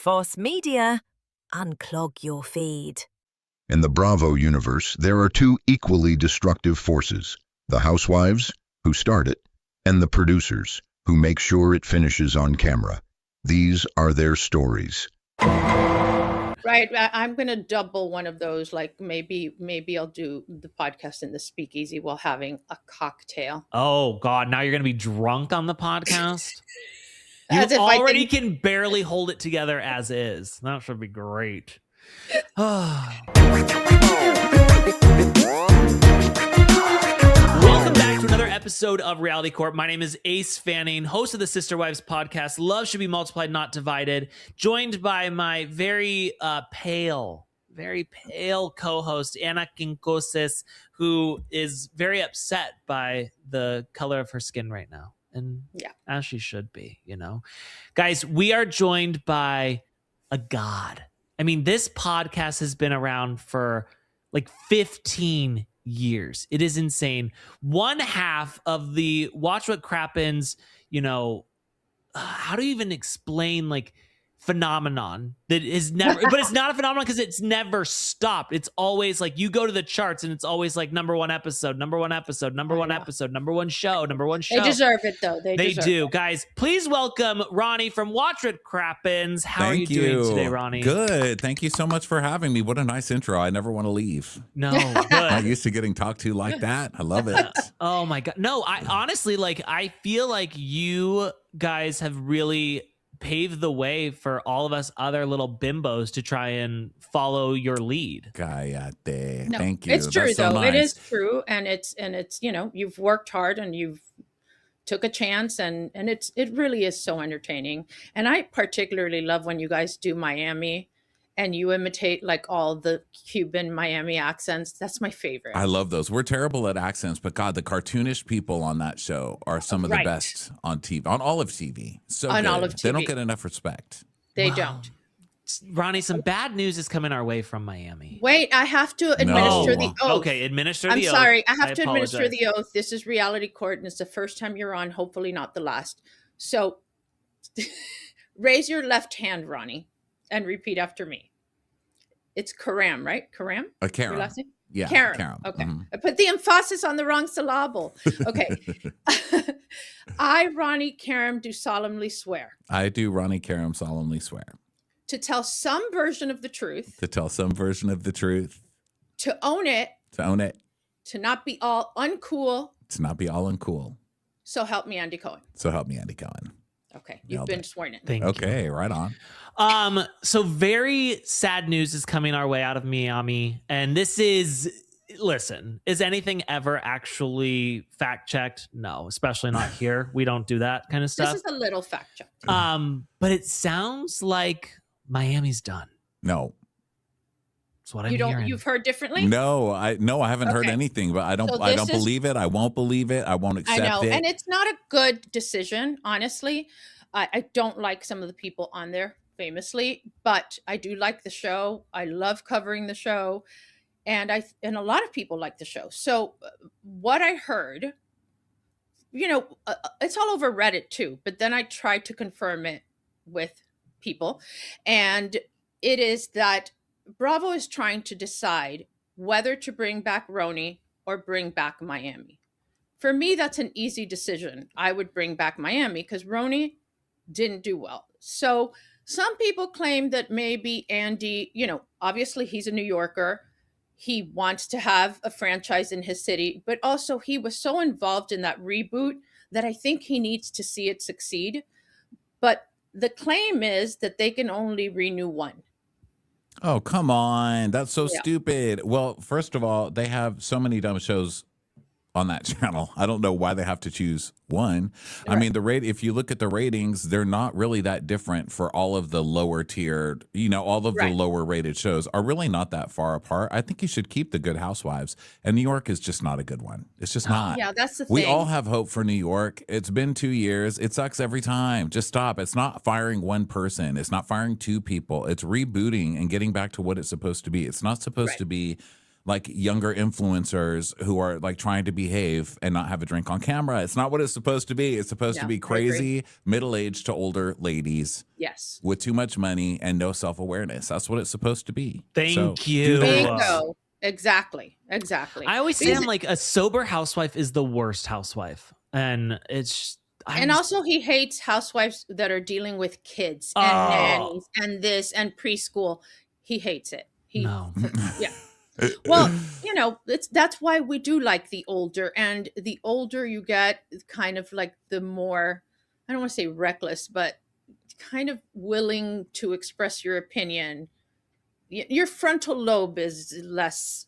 F.O.S. Media, unclog your feed. In the Bravo universe, there are two equally destructive forces: the Housewives, who start it, and the producers, who make sure it finishes on camera. These are their stories. Right. I'm going to double one of those. Like maybe I'll do the podcast in the speakeasy while having a cocktail. Oh, God. Now you're going to be drunk on the podcast? You As if I already didn't- can barely hold it together as is. That should be great. Welcome back to another episode of Reality Corp. My name is Ace Fanning, host of the Sister Wives podcast. Love should be multiplied, not divided. Joined by my very pale co-host, Ana Quincoces, who is very upset by the color of her skin right now. And yeah, as she should be, you know. Guys, we are joined by a god. I mean, this podcast has been around for like 15 years. It is insane. One half of the Watch What Crappens, you know, how do you even explain like phenomenon that is never, but it's not a phenomenon because it's never stopped. It's always like you go to the charts and it's always like number one episode, number one show. They deserve it though. They do. Guys, please welcome Ronnie from Watch What Crappens. How are you doing today, Ronnie? Good. Thank you so much for having me. What a nice intro. I never want to leave. No, good. I'm used to getting talked to like that. I love it. Oh my God. No, I honestly, like, I feel like you guys have really paved the way for all of us other little bimbos to try and follow your lead. Cállate. No, Thank you. it's true That's so though. nice. It is true, and it's you know, you've worked hard and you've took a chance, and it really is so entertaining. And I particularly love when you guys do Miami and you imitate like all the Cuban Miami accents. That's my favorite. I love those. We're terrible at accents, but God, the cartoonish people on that show are some of the best on TV, on all of TV. So on good. all of TV. They don't get enough respect. They don't. Ronnie, some bad news is coming our way from Miami. Wait, I have to administer the oath. Okay, administer the oath. I'm sorry. I have to apologize. administer the oath. This is Reality Court, and it's the first time you're on, hopefully not the last. So raise your left hand, Ronnie, and repeat after me. It's Karam, right? Karam? Karam. Your last name? Yeah. Karam. Okay. I put the emphasis on the wrong syllable. Okay. I, Ronnie Karam, do solemnly swear. I do, Ronnie Karam, solemnly swear. To tell some version of the truth. To tell some version of the truth. To own it. To own it. To not be all uncool. To not be all uncool. So help me, Andy Cohen. So help me, Andy Cohen. Okay. You've been sworn in. Thank you. Okay, right on. So very sad news is coming our way out of Miami. And this is, listen, is anything ever actually fact checked? No, especially not here. We don't do that kind of stuff. This is a little fact check. But it sounds like Miami's done. No. That's what I'm hearing. You've heard differently? No, I haven't heard anything, but I don't believe it. I won't believe it. I won't accept it. And it's not a good decision, honestly. I don't like some of the people on there famously, but I do like the show. I love covering the show, and a lot of people like the show. So what I heard, you know, it's all over Reddit too, but then I tried to confirm it with people, and it is that Bravo is trying to decide whether to bring back RHONY or bring back Miami. For me, that's an easy decision. I would bring back Miami because RHONY didn't do well. So some people claim that maybe Andy, you know, obviously he's a New Yorker. He wants to have a franchise in his city, but also he was so involved in that reboot that I think he needs to see it succeed. But the claim is that they can only renew one. Oh, come on. That's so stupid. Well, first of all, they have so many dumb shows on that channel. I don't know why they have to choose one. Right. I mean, if you look at the ratings, they're not really that different for all of the lower tiered, you know, all of the lower rated shows are really not that far apart. I think you should keep the Good Housewives, and New York is just not a good one. It's just not. Yeah, that's the thing. We all have hope for New York. It's been 2 years. It sucks every time. Just stop. It's not firing one person. It's not firing two people. It's rebooting and getting back to what it's supposed to be. It's not supposed to be like younger influencers who are like trying to behave and not have a drink on camera. It's not what it's supposed to be. It's supposed to be crazy middle-aged to older ladies. Yes. With too much money and no self-awareness. That's what it's supposed to be. Thank you. Bingo. Exactly. I always say I'm like, a sober housewife is the worst housewife. And it's also he hates housewives that are dealing with kids and nannies and this and preschool. He hates it. No. Yeah. Well, that's why we do like the older, and the older you get, kind of like the more, I don't want to say reckless, but kind of willing to express your opinion. Your frontal lobe is less,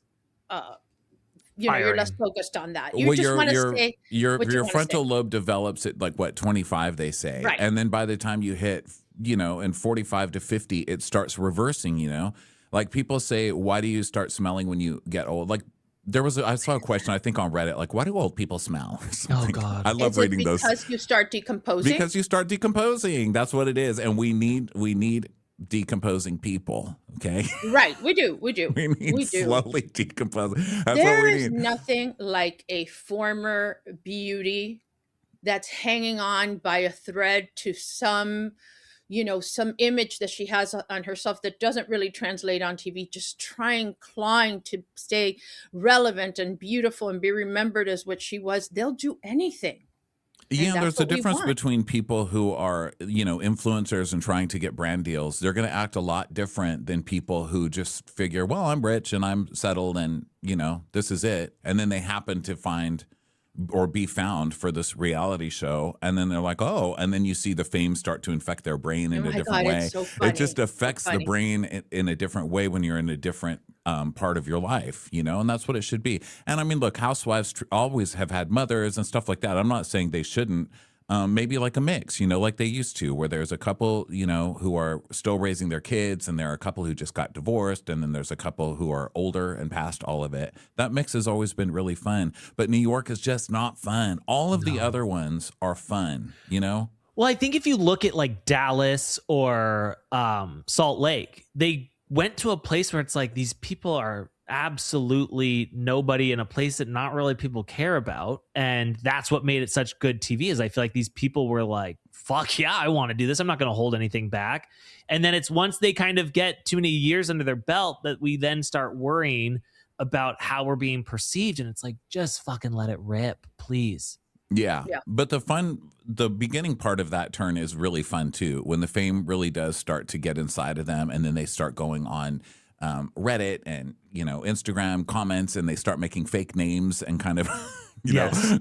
you're less focused on that. You just want to say your frontal lobe develops at like what, 25 they say, right? And then by the time you hit, in 45 to 50, it starts reversing. Like people say, why do you start smelling when you get old? Like I saw a question, I think on Reddit, like, why do old people smell? Oh God. I love reading those. Because you start decomposing? Because you start decomposing. That's what it is. And we need decomposing people. Okay. Right. We do. We need slowly decomposing. That's what we need. There is nothing like a former beauty that's hanging on by a thread to some image that she has on herself that doesn't really translate on TV, just clawing to stay relevant and beautiful and be remembered as what she was. They'll do anything. Yeah, there's a difference between people who are, influencers and trying to get brand deals. They're going to act a lot different than people who just figure, well, I'm rich and I'm settled and, this is it. And then they happen to find or be found for this reality show. And then they're like, oh, and then you see the fame start to infect their brain in a different way. It's so funny. It just affects the brain in a different way when you're in a different part of your life, and that's what it should be. And I mean, look, housewives always have had mothers and stuff like that. I'm not saying they shouldn't. Maybe like a mix, like they used to, where there's a couple, who are still raising their kids, and there are a couple who just got divorced, and then there's a couple who are older and past all of it. That mix has always been really fun, but New York is just not fun. All of the other ones are fun, Well, I think if you look at like Dallas or Salt Lake, they went to a place where it's like these people are absolutely nobody in a place that not really people care about, and that's what made it such good TV. Is I feel like these people were like, fuck yeah, I want to do this, I'm not going to hold anything back. And then it's once they kind of get too many years under their belt that we then start worrying about how we're being perceived, and it's like, just fucking let it rip, please. Yeah. But the beginning part of that turn is really fun too, when the fame really does start to get inside of them, and then they start going on Reddit and Instagram comments, and they start making fake names and kind of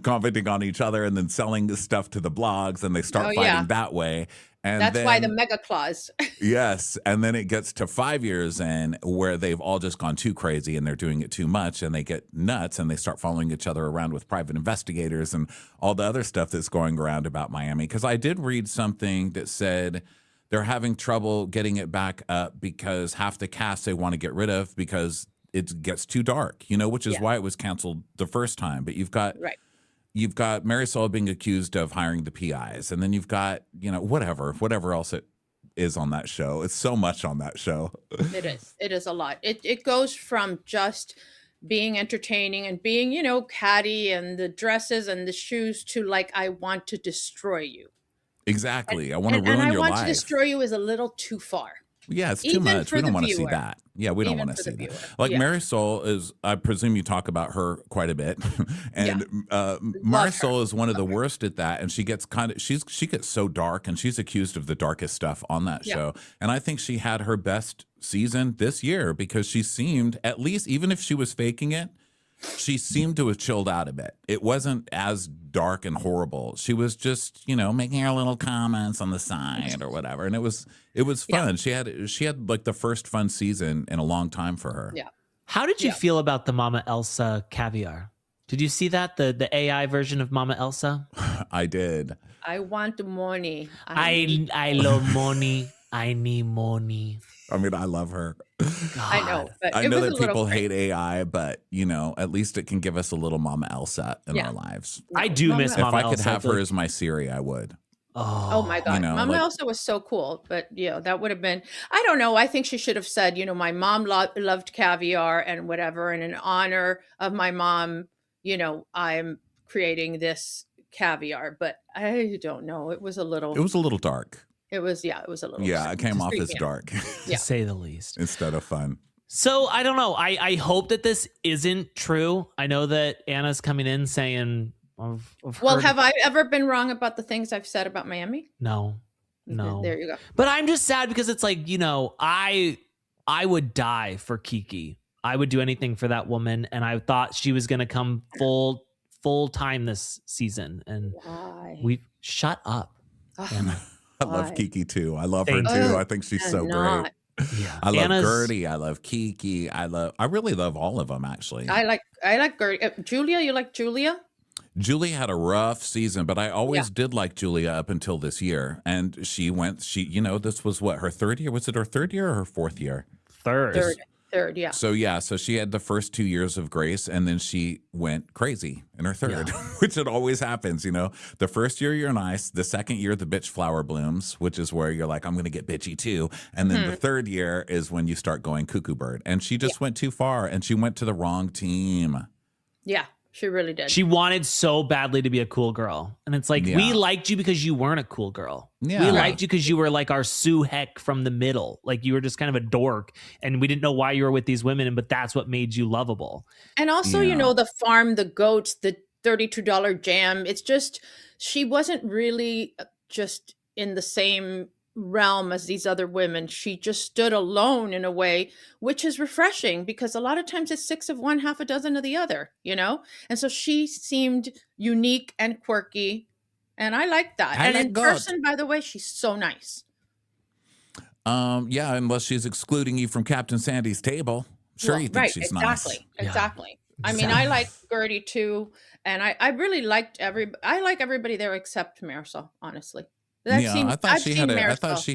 commenting on each other, and then selling the stuff to the blogs, and they start fighting that way. And that's why the mega clause. Yes, and then it gets to 5 years in where they've all just gone too crazy and they're doing it too much, and they get nuts and they start following each other around with private investigators and all the other stuff that's going around about Miami. Because I did read something that said they're having trouble getting it back up because half the cast they want to get rid of because it gets too dark, which is why it was canceled the first time. But you've got Marisol being accused of hiring the PIs, and then you've got, whatever else it is on that show. It's so much on that show. It is a lot. It goes from just being entertaining and being, catty and the dresses and the shoes to like, I want to destroy you. Exactly. I want to ruin your life. And I want to destroy you is a little too far. Yeah, it's too much. We don't want to see that. Yeah, we don't want to see that. Like Marisol is, I presume you talk about her quite a bit. And Marisol is one of the worst at that. And she gets she gets so dark, and she's accused of the darkest stuff on that show. And I think she had her best season this year because she seemed, at least, even if she was faking it, she seemed to have chilled out a bit. It wasn't as dark and horrible. She was just, making her little comments on the side or whatever. And it was fun. Yeah. She had like the first fun season in a long time for her. Yeah. How did you feel about the Mama Elsa caviar? Did you see that? The AI version of Mama Elsa? I did. I want money. I love money. I need money. I mean, I love her. God. I know. But I know that people hate AI, but at least it can give us a little Mama Elsa in our lives. I do miss Mama Elsa. If I could have her as my Siri, I would. Oh my God. Mama like Elsa was so cool, but yeah, that would have been, I don't know. I think she should have said, my mom loved caviar and whatever. And in honor of my mom, I'm creating this caviar, but I don't know. It was a it little, was a little dark. it was a little, Yeah, dark. it came Just off creep as me out. dark to say the least. instead of fun. So I don't know. I hope that this isn't true. I know that Anna's coming in saying, Well, have I ever been wrong about the things I've said about Miami? No. There you go. But I'm just sad because it's like, I would die for Kiki. I would do anything for that woman, and I thought she was going to come full time this season, and we shut up. Ugh. I love Kiki too. I love her Thank too. you. I think she's so great. Yeah. I love Anna's- Gertie. I love Kiki. I really love all of them actually. I like Gertie. Julia, you like Julia? Julia had a rough season, but I always did like Julia up until this year. And she, this was what, her third year? Was it her third year or her fourth year? Third. Third, yeah. So she had the first 2 years of grace, and then she went crazy in her third, which it always happens, The first year you're nice, the second year the bitch flower blooms, which is where you're like, I'm going to get bitchy too. And then the third year is when you start going cuckoo bird. And she just went too far, and she went to the wrong team. Yeah, she really did. She wanted so badly to be a cool girl. And it's like, we liked you because you weren't a cool girl. Yeah. We liked you because you were like our Sue Heck from the middle. Like you were just kind of a dork, and we didn't know why you were with these women, but that's what made you lovable. And also, the farm, the goats, the $32 jam. It's just, she wasn't really just in the same realm as these other women. She just stood alone in a way, which is refreshing because a lot of times it's 6 of one, half a dozen of the other, And so she seemed unique and quirky, and I like that. And in person, by the way, she's so nice. Yeah, unless she's excluding you from Captain Sandy's table. Sure, you think she's nice. Exactly. I mean, I like Gertie too, and I really liked I like everybody there except Marisol, honestly. I thought she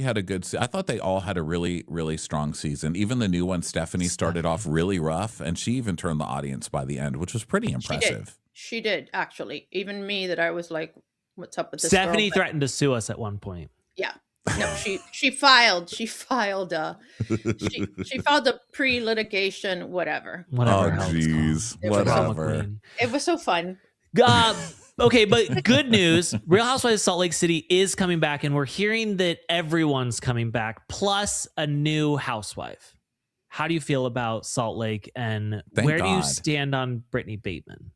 had a good. I thought they all had a really, really strong season. Even the new one, Stephanie, started off really rough, and she even turned the audience by the end, which was pretty impressive. She did actually. Even me, that I was like, "What's up with this?" Stephanie threatened to sue us at one point. Yeah. No, she filed. She filed a pre-litigation whatever. Oh, jeez. Whatever. It was so fun. Okay, but good news. Real Housewives of Salt Lake City is coming back, and we're hearing that everyone's coming back, plus a new housewife. How do you feel about Salt Lake, and where do you stand on Brittany Bateman?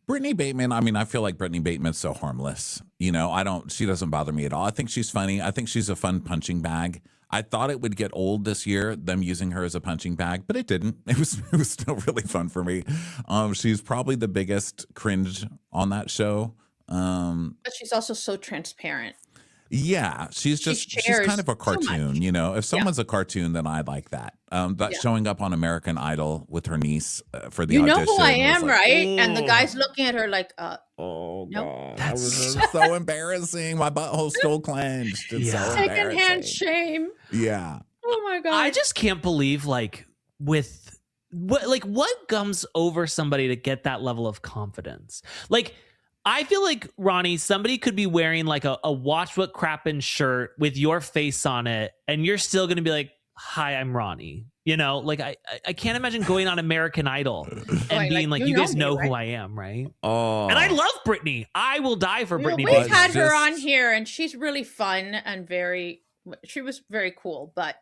Brittany Bateman, I mean, I feel like Brittany Bateman's so harmless. She doesn't bother me at all. I think she's funny. I think she's a fun punching bag. I thought it would get old this year, them using her as a punching bag, but it didn't. It was still really fun for me. She's probably the biggest cringe on that show. But she's also so transparent. Yeah, she's kind of a cartoon, If someone's a cartoon, then I like that. Showing up on American Idol with her niece for the audition. You know who I am, right? And the guy's looking at her like, oh, nope. God. That was so embarrassing. My butthole's still clenched. It's so secondhand shame. Yeah. Oh, my God. I just can't believe, what comes over somebody to get that level of confidence? I feel like, Ronnie, somebody could be wearing a Watch What Crappens shirt with your face on it, and you're still going to be like, hi, I'm Ronnie. I can't imagine going on American Idol and being like, you guys know who I am, right? Oh. And I love Brittany. I will die for Brittany. We've had her on here, and she's really fun and she was very cool, but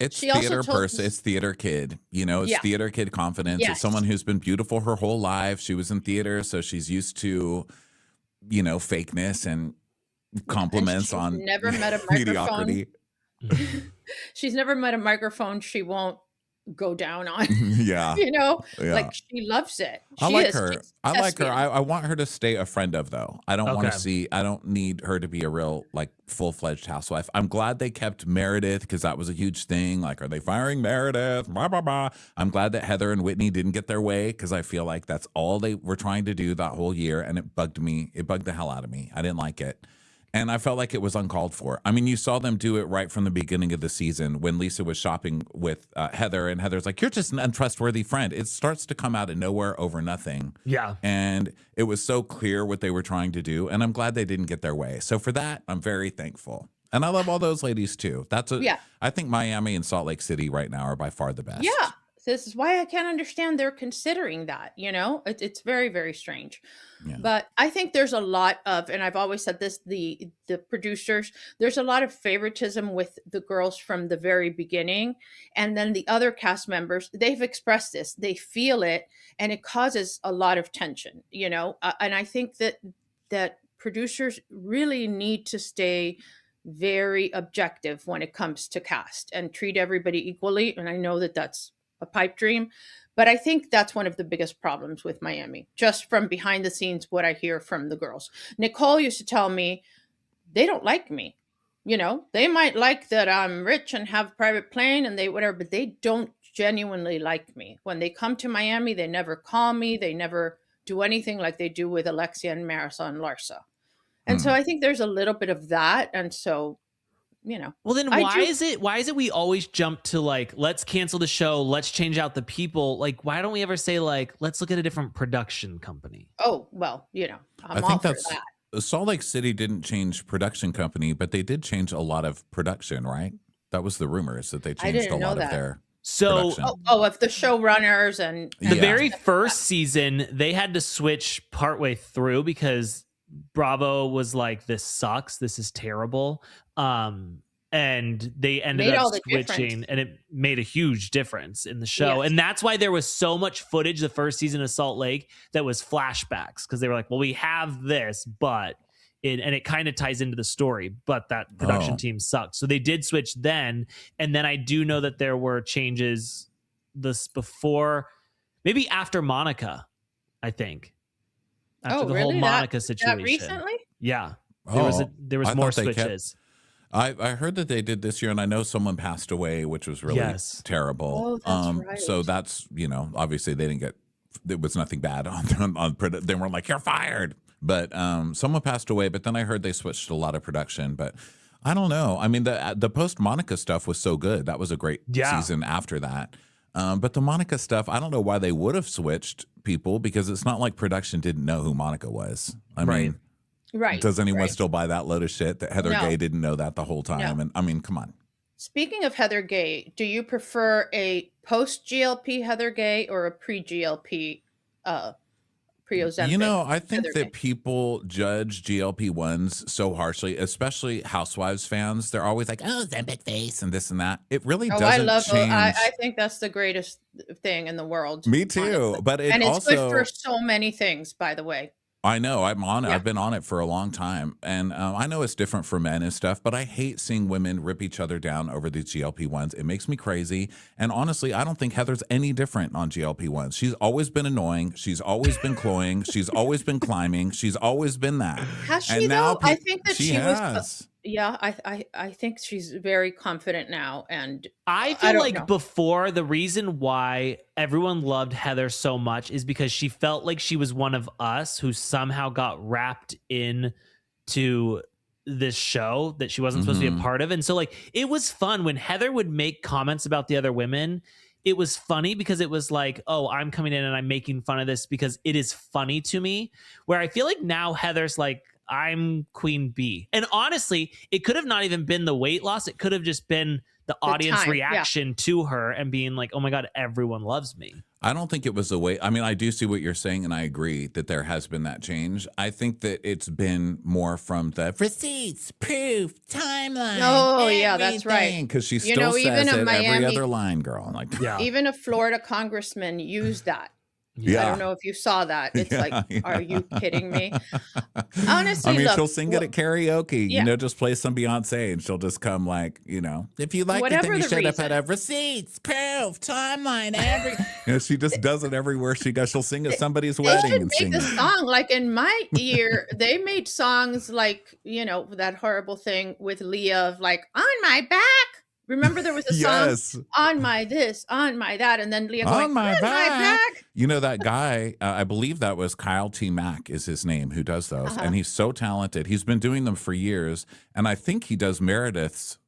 it's theater person. It's theater kid. It's theater kid confidence. Yes. It's someone who's been beautiful her whole life. She was in theater, so she's used to, fakeness and compliments on never met a mediocrity. She's never met a microphone she won't go down on. Yeah. She loves it. I like her. I want her to stay a friend of, though. I don't want to I don't need her to be a real full-fledged housewife. I'm glad they kept Meredith because that was a huge thing. Are they firing Meredith? Blah, blah, blah. I'm glad that Heather and Whitney didn't get their way because I feel like that's all they were trying to do that whole year. And it bugged me. It bugged the hell out of me. I didn't like it. And I felt like it was uncalled for. I mean, you saw them do it right from the beginning of the season when Lisa was shopping with Heather, and Heather's like, "You're just an untrustworthy friend." It starts to come out of nowhere over nothing. Yeah. And it was so clear what they were trying to do, and I'm glad they didn't get their way. So for that, I'm very thankful. And I love all those ladies too. I think Miami and Salt Lake City right now are by far the best. Yeah. This is why I can't understand they're considering that, it's very, very strange. Yeah. But I think there's a lot of, and I've always said this, the producers, there's a lot of favoritism with the girls from the very beginning. And then the other cast members, they've expressed this, they feel it, and it causes a lot of tension, and I think that producers really need to stay very objective when it comes to cast and treat everybody equally. And I know that that's a pipe dream, but I think that's one of the biggest problems with Miami, just from behind the scenes, what I hear from the girls. Nicole used to tell me they don't like me. They might like that I'm rich and have a private plane and whatever, but they don't genuinely like me. When they come to Miami, they never call me. They never do anything like they do with Alexia and Marisol and Larsa. And so I think there's a little bit of that. And so, Well, then why is it we always jump to like, let's cancel the show, let's change out the people? Like, why don't we ever say like, let's look at a different production company? Oh, well, I think that's Salt Lake City didn't change production company, but they did change a lot of production, right? That was the rumors that they changed a lot of their production. Of the showrunners and the very first season, they had to switch partway through because Bravo was like, this sucks, this is terrible. And they ended up switching, and it made a huge difference in the show. Yes. And that's why there was so much footage the first season of Salt Lake that was flashbacks, because they were like, well, we have this, but it kind of ties into the story, but that production team sucked. So they did switch then. And then I do know that there were changes before, maybe after Monica, I think. After the whole Monica situation. That recently? Yeah. There was more switches. I heard that they did this year, and I know someone passed away, which was really terrible. Oh, that's right. So that's, obviously they didn't get, there was nothing bad on they weren't like, you're fired. But someone passed away, but then I heard they switched a lot of production. But I don't know. I mean, the post-Monica stuff was so good. That was a great season after that. But the Monica stuff, I don't know why they would have switched people, because it's not like production didn't know who Monica was. I mean, does anyone still buy that load of shit that Heather Gay didn't know that the whole time? And I mean, come on. Speaking of Heather Gay, do you prefer a post-GLP Heather Gay or a pre-GLP pre-Ozempic? I think that people judge GLP-1s so harshly, especially Housewives fans. They're always like, oh, Ozempic face and this and that. It really doesn't change. I think that's the greatest thing in the world. Me too. Honestly. But it's good for so many things, by the way. I know. I'm on it. I've been on it for a long time. And I know it's different for men and stuff, but I hate seeing women rip each other down over these GLP-1s. It makes me crazy. And honestly, I don't think Heather's any different on GLP-1s. She's always been annoying. She's always been cloying. She's always been climbing. She's always been that. Has she, though? I think that she has. Yeah, I think she's very confident now, and I feel like before, the reason why everyone loved Heather so much is because she felt like she was one of us who somehow got wrapped into this show that she wasn't supposed to be a part of. And so like, it was fun when Heather would make comments about the other women. It was funny because it was like, oh, I'm coming in and I'm making fun of this because it is funny to me. Where I feel like now Heather's like, I'm Queen Bee. And honestly, it could have not even been the weight loss. It could have just been the audience reaction to her and being like, oh my God, everyone loves me. I don't think it was the weight. I mean, I do see what you're saying, and I agree that there has been that change. I think that it's been more from the receipts, proof, timeline. Oh, yeah, that's right. Because she still says it every other line, girl. Like, even a Florida congressman used that. I don't know if you saw that. It's are you kidding me? Honestly, I mean, she'll sing it at karaoke. Just play some Beyonce, and she'll just come like, if you like it, then you should have had receipts, proof, timeline, she just does it everywhere she goes. She'll sing at somebody's wedding and sing the song. Like in my ear, they made songs like, that horrible thing with Leah of like, on my back. Remember there was a song, Yes. on my this, on my that, and then Leah going, On my on my back. back. You know that guy, I believe that was Kyle T. Mack is his name, who does those. And he's so talented. He's been doing them for years. And I think he does Meredith's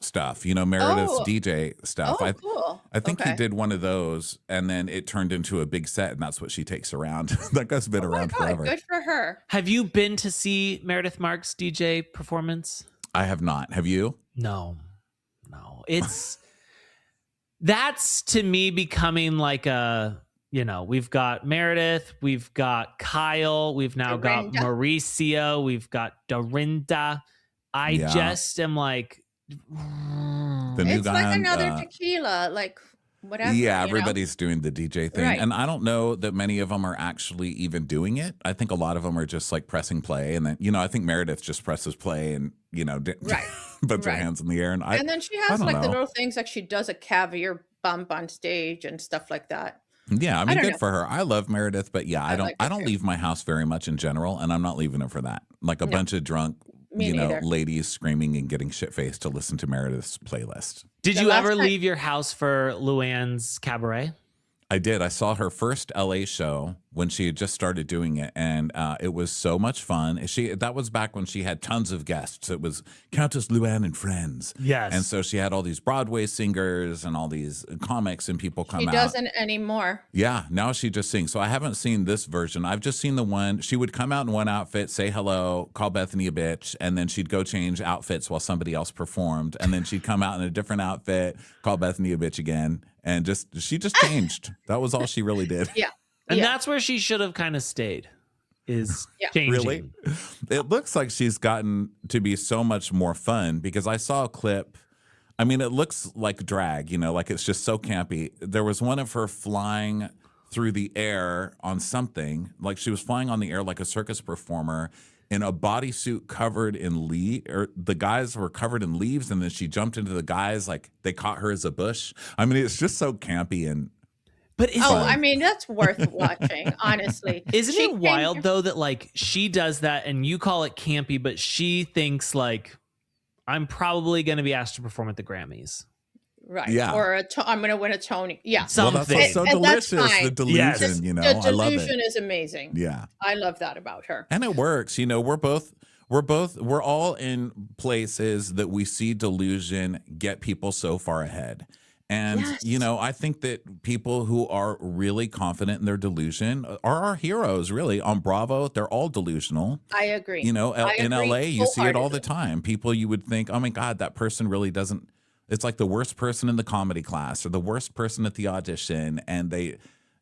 stuff, Meredith's DJ stuff. Oh, cool. I think he Okay. did one of those, and then it turned into a big set, and that's what she takes around. That guy's been Oh my around God, forever. good for her. Have you been to see Meredith Marks' DJ performance? I have not. Have you? No. It's that's to me becoming like a, we've got Meredith, we've got Kyle, we've now got Dorinda. Mauricio, we've got Dorinda. I just am like, The new It's guy. like another tequila, like whatever. Yeah, you know? everybody's doing the DJ thing. Right. And I don't know that many of them are actually even doing it. I think a lot of them are just like pressing play. And then, I think Meredith just presses play and, Right. puts her Right. hands in the air. And then she I has don't like the know. little things, like she does a caviar bump on stage and stuff like that. Yeah, I mean, don't good know. for her. I love Meredith, but yeah, I like her don't too. leave my house very much in general, and I'm not leaving her for that. Like a bunch of drunk, Me neither. ladies screaming and getting shit faced to listen to Meredith's playlist. did The you last ever time- leave your house for Luann's cabaret? I did. I saw her first LA show when she had just started doing it, and it was so much fun. That was back when she had tons of guests. It was Countess Luann and Friends. Yes. And so she had all these Broadway singers and all these comics and people come She out. doesn't anymore. Yeah, now she just sings. So I haven't seen this version. I've just seen the one. She would come out in one outfit, say hello, call Bethany a bitch, and then she'd go change outfits while somebody else performed. And then she'd come out in a different outfit, call Bethany a bitch again, and she just changed. That was all she really did. Yeah. And Yeah. that's where she should have kind of stayed, is Yeah. changing. Really? It looks like she's gotten to be so much more fun because I saw a clip. I mean, it looks like drag, like it's just so campy. There was one of her flying through the air on something, like she was flying on the air like a circus performer in a bodysuit covered in the guys were covered in leaves, and then she jumped into the guys like they caught her as a bush. I mean, it's just so campy and But is Oh, I mean, that's worth watching, honestly. Isn't She it came wild here- though that like she does that and you call it campy, but she thinks like I'm probably going to be asked to perform at the Grammys. Right. Yeah. Or I'm going to win a Tony. Yeah. Something. well, that's so And that's delicious. fine. The delusion, Yes. The I love it. delusion is amazing. Yeah. I love that about her. And it works. We're all in places that we see delusion get people so far ahead. And, Yes. I think that people who are really confident in their delusion are our heroes, really. On Bravo, they're all delusional. I agree. In agree LA, you see it all the wholeheartedly. time. People you would think, oh my God, that person really doesn't. It's like the worst person in the comedy class or the worst person at the audition. And they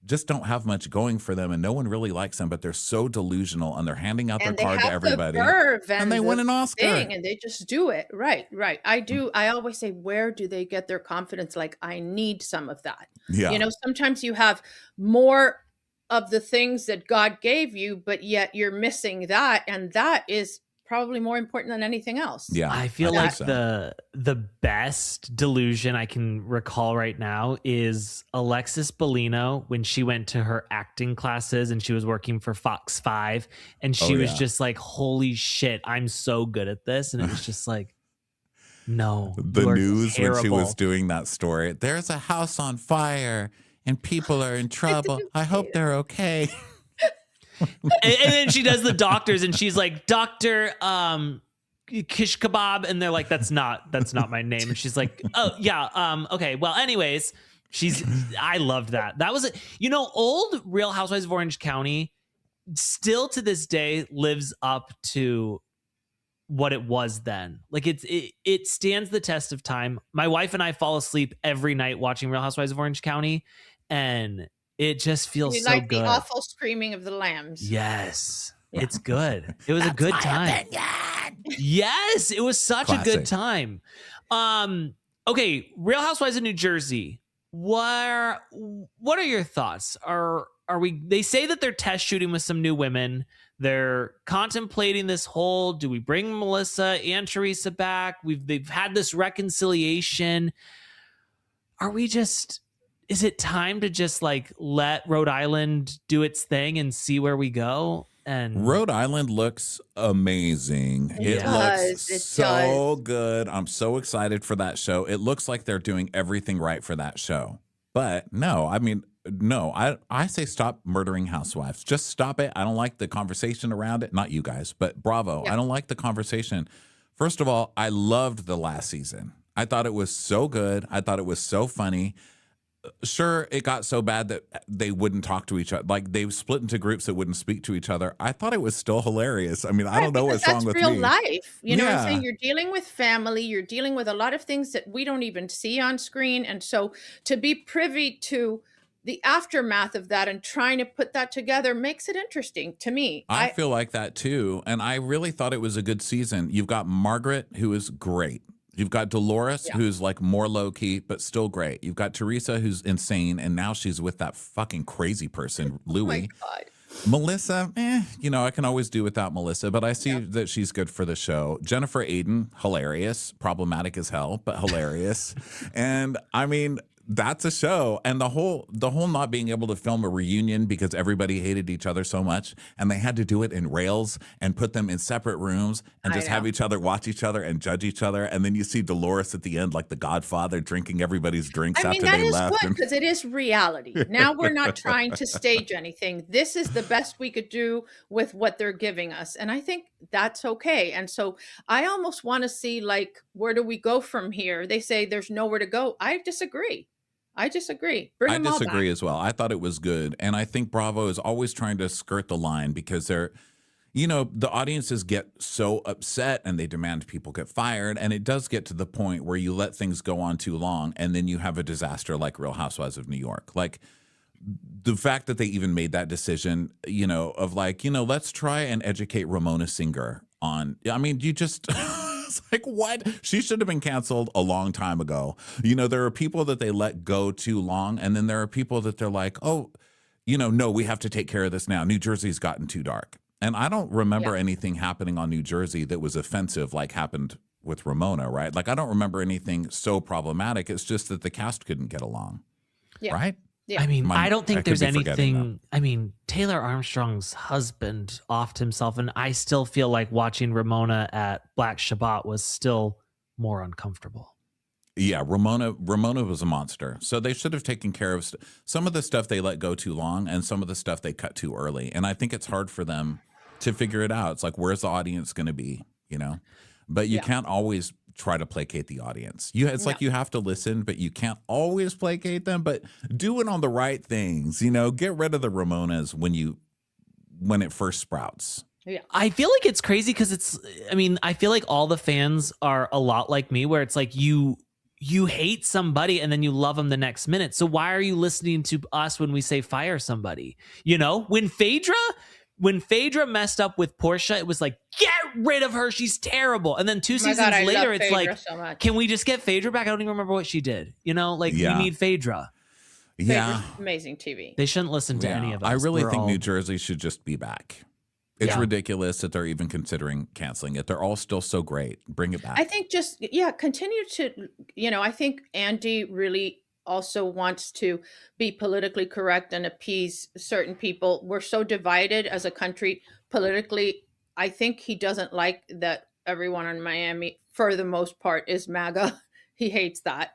just don't have much going for them. And no one really likes them, but they're so delusional and they're handing out their And they card to have everybody. the verve And they the win an Oscar. thing, and they just do it. Right. I always say, where do they get their confidence? Like, I need some of that. Yeah. Sometimes you have more of the things that God gave you, but yet you're missing that. And that is probably more important than anything else. Yeah. I feel think like so. the best delusion I can recall right now is Alexis Bellino when she went to her acting classes and she was working for Fox 5 and she Oh, was yeah. just like, holy shit, I'm so good at this. And it was just like, no, The you are news when she was terrible. doing that story. There's a house on fire and people are in trouble. I hope they're okay. And then she does the doctors and she's like, Dr. Kish Kebab. And they're like, that's not my name. And she's like, oh yeah. Okay. Well, anyways, I loved that. That was it. Old Real Housewives of Orange County still to this day lives up to what it was then. Like it stands the test of time. My wife and I fall asleep every night watching Real Housewives of Orange County, and it just feels You so like good. the awful screaming of the lambs. Yes. Yeah. It's good. It was a good time. Yes, it was such a good Classic. time. Okay, Real Housewives of New Jersey. What are your thoughts? Are we they say that they're test shooting with some new women. They're contemplating this whole, do we bring Melissa and Teresa back? They've had this reconciliation. Is it time to just like let Rhode Island do its thing and see where we go? And Rhode Island looks amazing. It does. It so does. good. I'm so excited for that show. It looks like they're doing everything right for that show. But no, I mean, no, I say stop murdering housewives. Just stop it. I don't like the conversation around it. Not you guys, but Bravo. Yeah. I don't like the conversation. First of all, I loved the last season. I thought it was so good. I thought it was so funny. Sure, it got so bad that they wouldn't talk to each other. Like they split into groups that wouldn't speak to each other. I thought it was still hilarious. I mean, I don't know because what's wrong with that's real me. life. You know what I'm saying? Yeah. You're dealing with family. You're dealing with a lot of things that we don't even see on screen. And so to be privy to the aftermath of that and trying to put that together makes it interesting to me. I feel like that too. And I really thought it was a good season. You've got Margaret, who is great. You've got Dolores, Yeah. who's like more low key, but still great. You've got Teresa, who's insane. And now she's with that fucking crazy person, Oh my Louis. God. Melissa, you know, I can always do without Melissa, but I see that she's good for the show. Jennifer Aiden, hilarious, problematic as hell, but hilarious. And I mean, that's a show. And the whole not being able to film a reunion because everybody hated each other so much, and they had to do it in rails and put them in separate rooms and I just have know. each other watch each other and judge each other. And then you see Dolores at the end, like the Godfather, drinking everybody's drinks I mean, after that they is left. good And because it is reality. Now we're not trying to stage anything. This is the best we could do with what they're giving us. And I think that's okay. And so I almost want to see, like, where do we go from here? They say there's nowhere to go. I disagree. Bring I them all back. disagree as well. I thought it was good. And I think Bravo is always trying to skirt the line because they're, you know, the audiences get so upset and they demand people get fired. And it does get to the point where you let things go on too long and then you have a disaster like Real Housewives of New York. Like the fact that they even made that decision, you know, of like, you know, let's try and educate Ramona Singer on, I mean, you just... It's like, what? She should have been canceled a long time ago. You know, there are people that they let go too long. And then there are people that they're like, oh, you know, no, we have to take care of this now. New Jersey's gotten too dark. And I don't remember anything happening on New Jersey that was offensive like happened with Ramona, right? Like, I don't remember anything so problematic. It's just that the cast couldn't get along, right? Yeah. I mean, I don't think could there's be forgetting anything. I mean, Taylor Armstrong's husband offed himself, and I still feel like watching Ramona at Black Shabbat was still more uncomfortable. Yeah, Ramona was a monster. So they should have taken care of some of the stuff they let go too long and some of the stuff they cut too early. And I think it's hard for them to figure it out. It's like, where's the audience going to be, you know? But you can't always try to placate the audience. It's like you have to listen, but you can't always placate them, but do it on the right things, you know? Get rid of the Ramonas when it first sprouts. Yeah. I feel like it's crazy because I feel like all the fans are a lot like me, where it's like you hate somebody and then you love them the next minute. So why are you listening to us when we say fire somebody? You know, when Phaedra messed up with Portia, it was like, get rid of her. She's terrible. And then two seasons later, it's Phaedra like, so can we just get Phaedra back? I don't even remember what she did. You know, like we need Phaedra. Yeah. Amazing TV. They shouldn't listen to any of us. I really think New Jersey should just be back. It's Yeah. ridiculous that they're even considering canceling it. They're all still so great. Bring it back. I think just, continue to, I think Andy really also wants to be politically correct and appease certain people. We're so divided as a country politically. I think he doesn't like that everyone in Miami, for the most part, is MAGA. He hates that.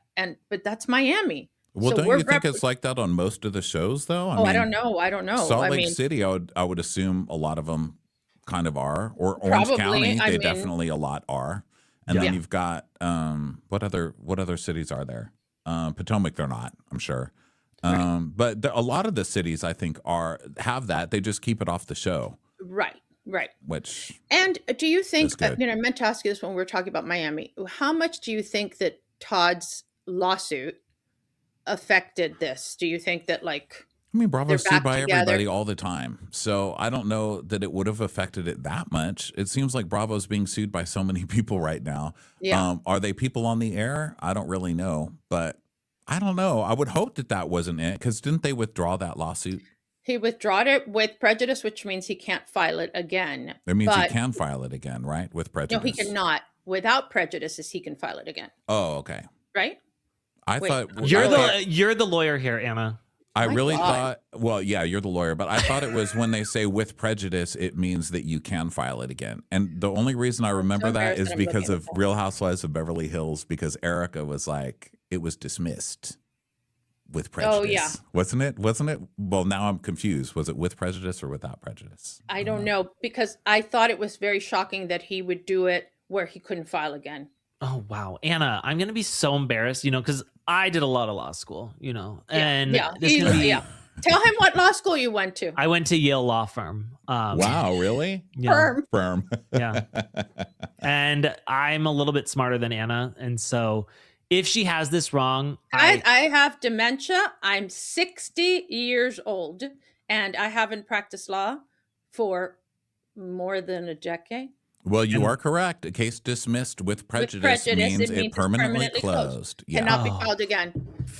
But that's Miami. Well, So don't we're you think it's like that on most of the shows, though? I don't know. Salt Lake City, I would assume a lot of them kind of are, or Orange Probably. County, definitely a lot are. And then you've got what other cities are there? Potomac, they're not, I'm sure. But a lot of the cities, I think, have that. They just keep it off the show. Right. And do you think, good. I meant to ask you this when we were talking about Miami, how much do you think that Todd's lawsuit affected this? Do you think that, like, I mean, Bravo's they're sued back by together? everybody all the time. So I don't know that it would have affected it that much. It seems like Bravo's being sued by so many people right now. Yeah. Are they people on the air? I don't really know. But I don't know. I would hope that wasn't it. Because didn't they withdraw that lawsuit? He withdrew it with prejudice, which means he can't file it again. It means he can file it again, right? With prejudice. No, he cannot. Without prejudices, he can file it again. Oh, okay. Right? I Wait. thought You're the lawyer here, Anna. I My really God. thought, well, yeah, you're the lawyer, but I thought it was when they say with prejudice, it means that you can file it again. And the only reason I remember that embarrassed is that I'm because looking of at that. Real Housewives of Beverly Hills, because Erica was like, it was dismissed with prejudice. Oh, yeah. Wasn't it? Wasn't it? Well, now I'm confused. Was it with prejudice or without prejudice? I don't know, because I thought it was very shocking that he would do it where he couldn't file again. Oh wow, Anna, I'm gonna be so embarrassed, because I did a lot of law school, and Yeah. this is gonna be. Yeah. Tell him what law school you went to. I went to Yale Law Firm. Wow, really? Yeah, Firm. yeah. And I'm a little bit smarter than Anna, and so if she has this wrong, I have dementia. I'm 60 years old, and I haven't practiced law for more than a decade. Well, you are correct. A case dismissed with prejudice, means it it's permanently closed. Yeah. Cannot be filed again.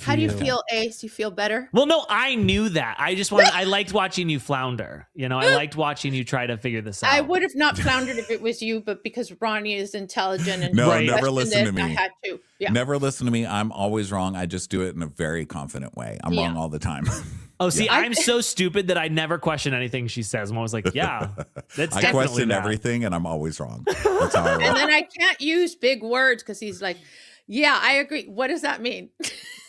How do you feel, Ace? You feel better? Well, no, I knew that. I liked watching you flounder. I liked watching you try to figure this out. I would have not floundered if it was you, but because Ronnie is intelligent and No, Right. never questioned listen to it, me. I had to. Yeah. Never listen to me. I'm always wrong. I just do it in a very confident way. I'm wrong all the time. Oh, see, Yeah. I'm so stupid that I never question anything she says. I'm always like, yeah, that's I definitely question that. everything and I'm always wrong. That's how I roll. And then I can't use big words because he's like, yeah, I agree. What does that mean?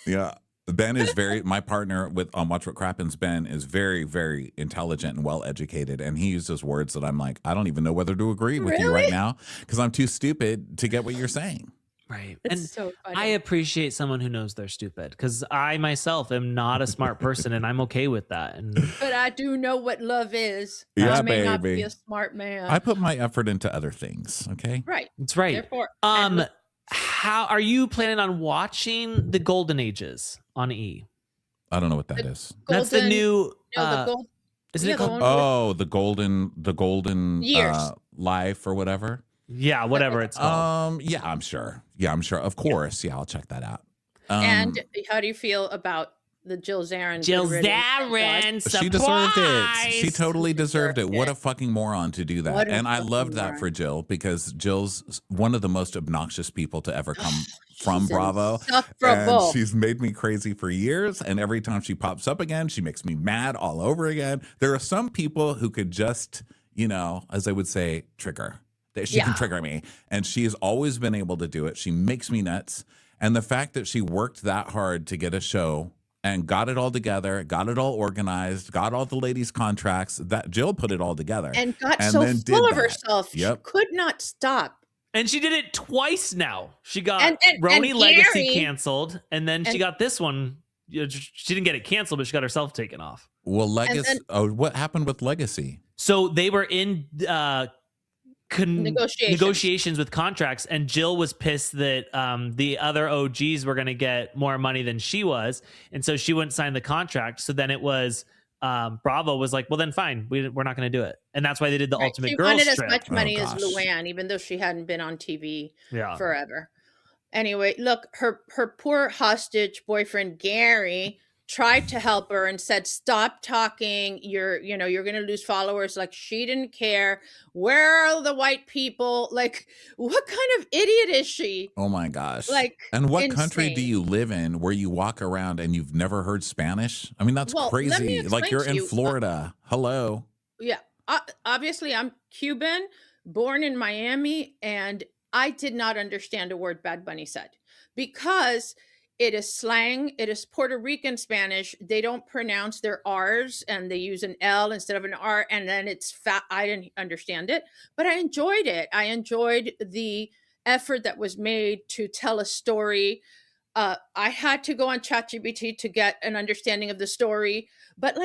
Yeah. Ben is my partner on Watch What Crappens. Ben is very, very intelligent and well educated. And he uses words that I'm like, I don't even know whether to agree with you right Really? now because I'm too stupid to get what you're saying. Right. It's And so funny. I appreciate someone who knows they're stupid because I myself am not a smart person and I'm okay with that. And But I do know what love is. Yeah, I may not be baby. a smart man. I put my effort into other things. Okay. Right. it's right. Therefore, and How are you planning on watching the Golden Ages on E? I don't know what that is. That's the golden- new. No, the gold. Isn't yeah, it the called? one- Oh, the golden Years. life or whatever. Yeah, whatever it's called. Yeah, I'm sure. Yeah, I'm sure. Of course. Yeah, I'll check that out. And how do you feel about the Jill Zarin? Jill getting rid of Zarin, surprise! she deserved it. She totally deserved it. What a fucking moron to do that. What a And I fucking loved that moron. for Jill because Jill's one of the most obnoxious people to ever come from She's Bravo. insufferable. And she's made me crazy for years. And every time she pops up again, she makes me mad all over again. There are some people who could just, as I would say, trigger. That she can trigger me. And she has always been able to do it. She makes me nuts. And the fact that she worked that hard to get a show and got it all together, got it all organized, got all the ladies' contracts, that Jill put it all together. And got And so then did full of that. herself. Yep. She could not stop. And she did it twice now. She got And RHONY Legacy Gary- canceled, and then she and- got this one. She didn't get it canceled, but she got herself taken off. Well, Legacy. then- What happened with Legacy? So they were in Negotiations. negotiations with contracts, and Jill was pissed that the other OGs were going to get more money than she was, and so she wouldn't sign the contract. So then it was Bravo was like, well, then fine, we're not going to do it, and that's why they did the Right. Ultimate She Girl wanted strip. as much money as gosh. Luann, even though she hadn't been on TV Yeah. forever. Anyway, look, her poor hostage boyfriend Gary tried to help her and said, "Stop talking. You're going to lose followers." Like she didn't care. Where are the white people? Like, what kind of idiot is she? Oh my gosh. Like, and what country do insane. you live in where you walk around and you've never heard Spanish? I mean, that's Well, let me crazy. Like explain you're to in you. Florida. Hello. Yeah, obviously I'm Cuban, born in Miami, and I did not understand a word Bad Bunny said because it is slang. It is Puerto Rican Spanish. They don't pronounce their R's and they use an L instead of an R, and then it's fat. I didn't understand it, but I enjoyed it. I enjoyed the effort that was made to tell a story. I had to go on ChatGPT to get an understanding of the story, but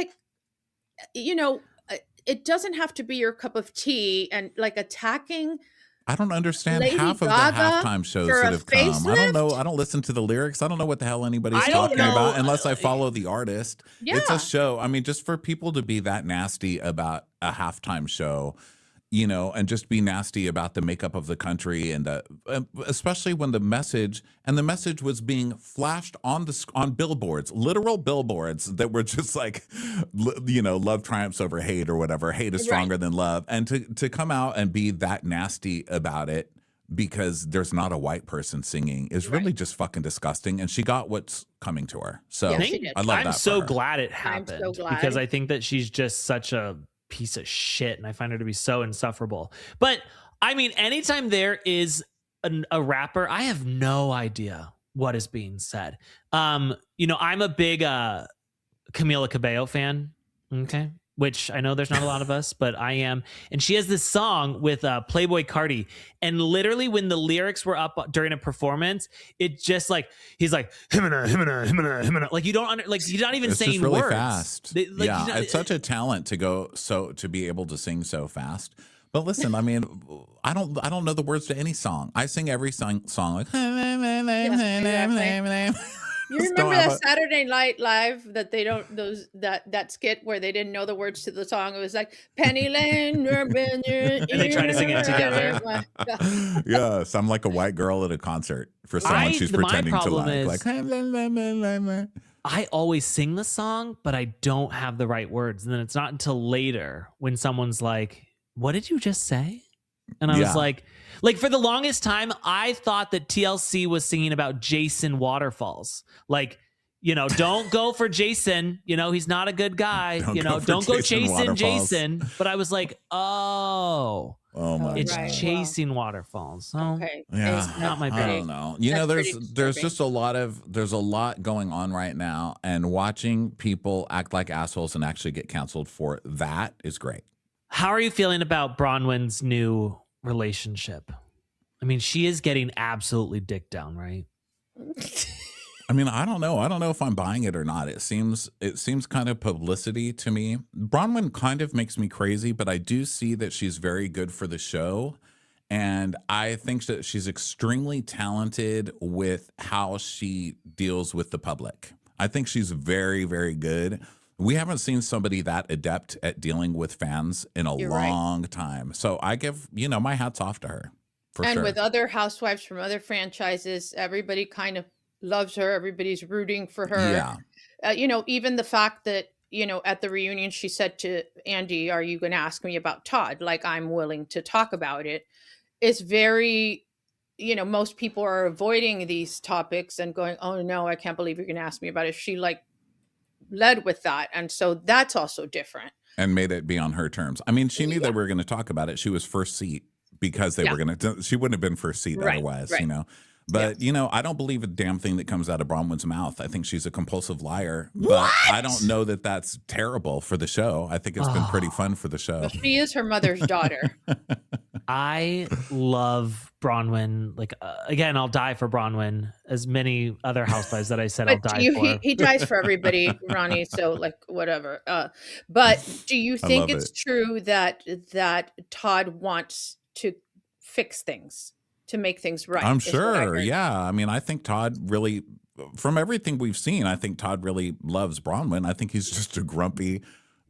it doesn't have to be your cup of tea, and like attacking. I don't understand Lady half of the Gaga halftime shows for that a have come. I don't know. facelift? I don't listen to the lyrics. I don't know what the hell anybody's I don't talking know. about unless I follow the artist. It's Yeah. a show. I mean, just for people to be that nasty about a halftime show, and just be nasty about the makeup of the country and especially when the message was being flashed on billboards, literal billboards that were just like, love triumphs over hate or whatever. Hate is stronger than love. And to come out and be that nasty about it because there's not a white person singing is really just fucking disgusting. And she got what's coming to her. So Yeah, she did. I love I'm that. so for her. glad it I'm so happened glad. because I think that she's just such a piece of shit and I find her to be so insufferable. But I mean, anytime there is a rapper, I have no idea what is being said. You know, I'm a big Camila Cabello fan. Okay. Which I know there's not a lot of us, but I am. And she has this song with Playboy Cardi. And literally when the lyrics were up during a performance, it just like, he's like, himina, himina, himina, himina. Like you don't, like he's not even It's saying just really words. fast. Like, yeah, it's such a talent to be able to sing so fast. But listen, I mean, I don't know the words to any song. I sing every song like. You remember that Saturday Night Live that they don't that skit where they didn't know the words to the song? It was like Penny Lane, and they try to sing it together. Yes, I'm like a white girl at a concert for someone she's pretending to like. I always sing the song, but I don't have the right words. And then it's not until later when someone's like, "What did you just say?" And I was like for the longest time, I thought that TLC was singing about Jason Waterfalls. Like, you know, don't go for Jason. You know, he's not a good guy. Don't go chasing Jason. But I was like, oh my it's right. chasing waterfalls. So Okay. Yeah, It's not my I bag. don't know. You know, there's just a lot going on right now, and watching people act like assholes and actually get canceled for that is great. How are you feeling about Bronwyn's new relationship? I mean, she is getting absolutely dicked down, right? I mean, I don't know. I don't know if I'm buying it or not. It seems kind of publicity to me. Bronwyn kind of makes me crazy, but I do see that she's very good for the show. And I think that she's extremely talented with how she deals with the public. I think she's very, very good. We haven't seen somebody that adept at dealing with fans in a long time. So I give, my hat's off to her. For and sure. with other housewives from other franchises, everybody kind of loves her. Everybody's rooting for her. Yeah. Even the fact that, at the reunion, she said to Andy, "Are you going to ask me about Todd? Like, I'm willing to talk about it." It's very, most people are avoiding these topics and going, "Oh no, I can't believe you're going to ask me about it." She led with that. And so that's also different. And made it be on her terms. I mean, she knew that we were going to talk about it. She was first seat because they were going to, she wouldn't have been first seat otherwise, But, I don't believe a damn thing that comes out of Bronwyn's mouth. I think she's a compulsive liar. But I don't know that that's terrible for the show. I think it's been pretty fun for the show. Well, she is her mother's daughter. I love Bronwyn. Like, again, I'll die for Bronwyn, as many other housewives that I said I'll die for. He dies for everybody, Ronnie. So, whatever. But do you think it's true that Todd wants to fix things, to make things right? I'm sure. Yeah. I mean, I think Todd really, from everything we've seen, I think Todd really loves Bronwyn. I think he's just a grumpy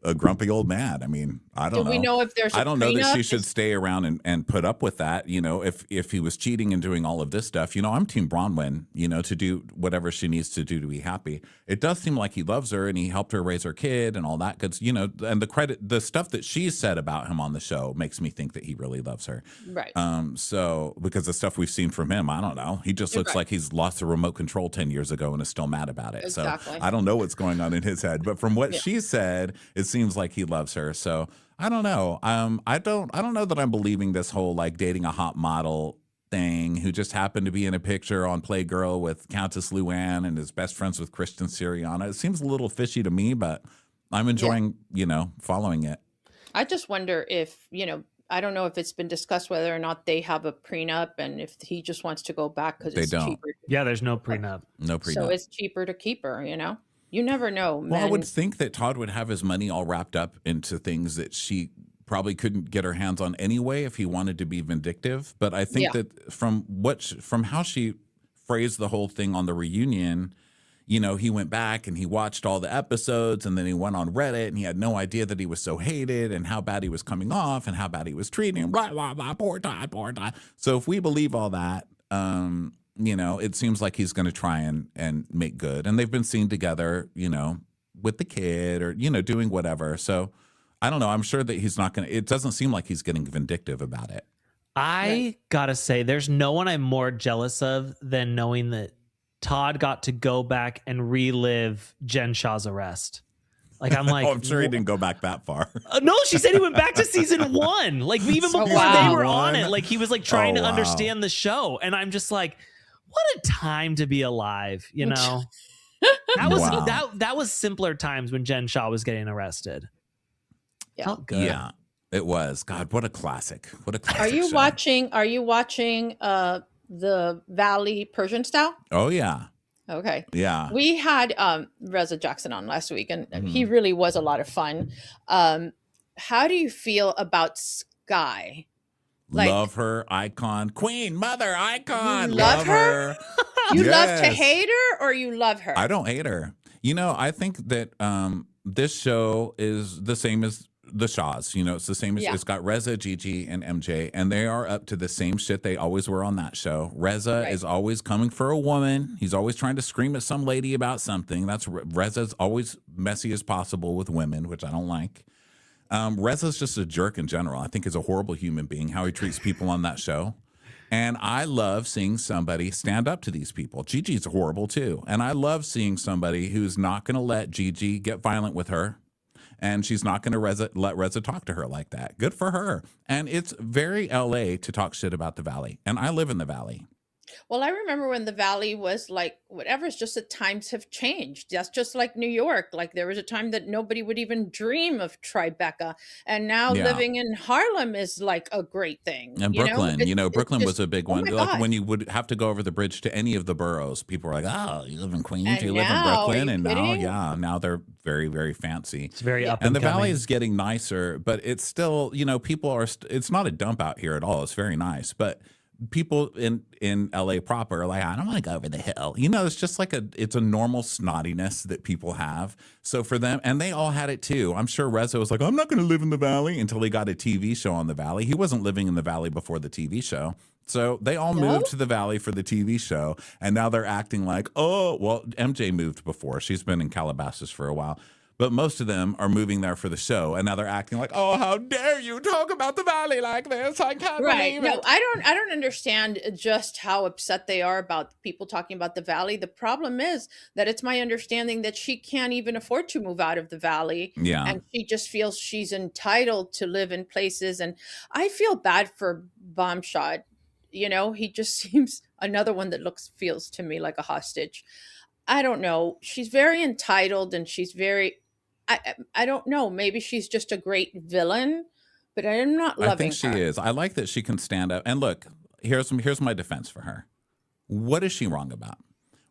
old man. I mean, I don't know. Do we know if there's I don't know that she should stay around and put up with that. If he was cheating and doing all of this stuff, I'm Team Bronwyn, to do whatever she needs to do to be happy. It does seem like he loves her and he helped her raise her kid and all that good, and the stuff that she said about him on the show makes me think that he really loves her. Right. So because the stuff we've seen from him, I don't know. He just looks like he's lost a remote control 10 years ago and is still mad about it. Exactly. So I don't know what's going on in his head, but from what she said, it seems like he loves her. So I don't know. I don't know that I'm believing this whole dating a hot model thing who just happened to be in a picture on Playgirl with Countess Luann and is best friends with Kristen Siriano. It seems a little fishy to me, but I'm enjoying, following it. I just wonder if, I don't know if it's been discussed whether or not they have a prenup and if he just wants to go back because it's cheaper. Yeah, there's no prenup. No prenup. So it's cheaper to keep her, You never know, man. Well, I would think that Todd would have his money all wrapped up into things that she probably couldn't get her hands on anyway if he wanted to be vindictive. But I think that from how she phrased the whole thing on the reunion, he went back and he watched all the episodes and then he went on Reddit and he had no idea that he was so hated and how bad he was coming off and how bad he was treating him. Blah, blah, blah, poor Todd, poor Todd. So if we believe all that, it seems like he's going to try and make good. And they've been seen together, with the kid or, doing whatever. So I don't know. I'm sure that he's not going to, it doesn't seem like he's getting vindictive about it. I gotta say, there's no one I'm more jealous of than knowing that Todd got to go back and relive Jen Shah's arrest. Like, I'm like, Oh, I'm sure he didn't go back that far. No, she said he went back to season 1. Like, even before they were on it, like he was like trying to understand the show, and I'm just like, what a time to be alive, you know? That was that was simpler times when Jen Shah was getting arrested. Yeah. Felt good. Yeah, it was. God, what a classic! What a classic! Are you show. watching? Are you watching the Valley Persian Style? Oh yeah, Okay. yeah. We had Reza Jackson on last week, and he really was a lot of fun. How do you feel about Sky? Like, love her, icon, queen, mother, icon. You love her? You love to Yes. hate her, or you love her? I don't hate her. You know, I think that this show is the same as the Shaws. You know, it's the same as it's got Reza, Gigi, and MJ, and they are up to the same shit they always were on that show. Reza is always coming for a woman. He's always trying to scream at some lady about something. That's Reza's always messy as possible with women, which I don't like. Reza's just a jerk in general. I think he's a horrible human being, how he treats people on that show. And I love seeing somebody stand up to these people. Gigi's horrible too. And I love seeing somebody who's not going to let Gigi get violent with her. And she's not going to let Reza talk to her like that. Good for her. And it's very LA to talk shit about the Valley. And I live in the Valley. Well, I remember when the Valley was like, whatever, it's just that times have changed. That's just like New York. Like, there was a time that nobody would even dream of Tribeca. And now living in Harlem is like a great thing. And Brooklyn, Brooklyn was a big one. Like God. when you would have to go over the bridge to any of the boroughs, people were like, oh, you live in Queens, And you live in now, Brooklyn. are you And kidding? now they're very, very fancy. It's very up And the coming. Valley is getting nicer, but it's still, people are, it's not a dump out here at all. It's very nice. But people in LA proper are like, I don't want to go over the hill. It's just like it's a normal snottiness that people have. So for them, and they all had it too. I'm sure Reza was like, I'm not going to live in the Valley until he got a TV show on the Valley. He wasn't living in the Valley before the TV show. So they all moved to the Valley for the TV show. And now they're acting like, oh, well, MJ moved before. She's been in Calabasas for a while. But most of them are moving there for the show, and now they're acting like, "Oh, how dare you talk about the Valley like this? I can't believe it." No, I don't understand just how upset they are about people talking about the Valley. The problem is that it's my understanding that she can't even afford to move out of the Valley. Yeah. And she just feels she's entitled to live in places. And I feel bad for Bombshot. He just seems another one that feels to me like a hostage. I don't know. She's very entitled, and she's very, I don't know. Maybe she's just a great villain, but I'm not loving her. I think she is. I like that she can stand up. And look, here's my defense for her. What is she wrong about?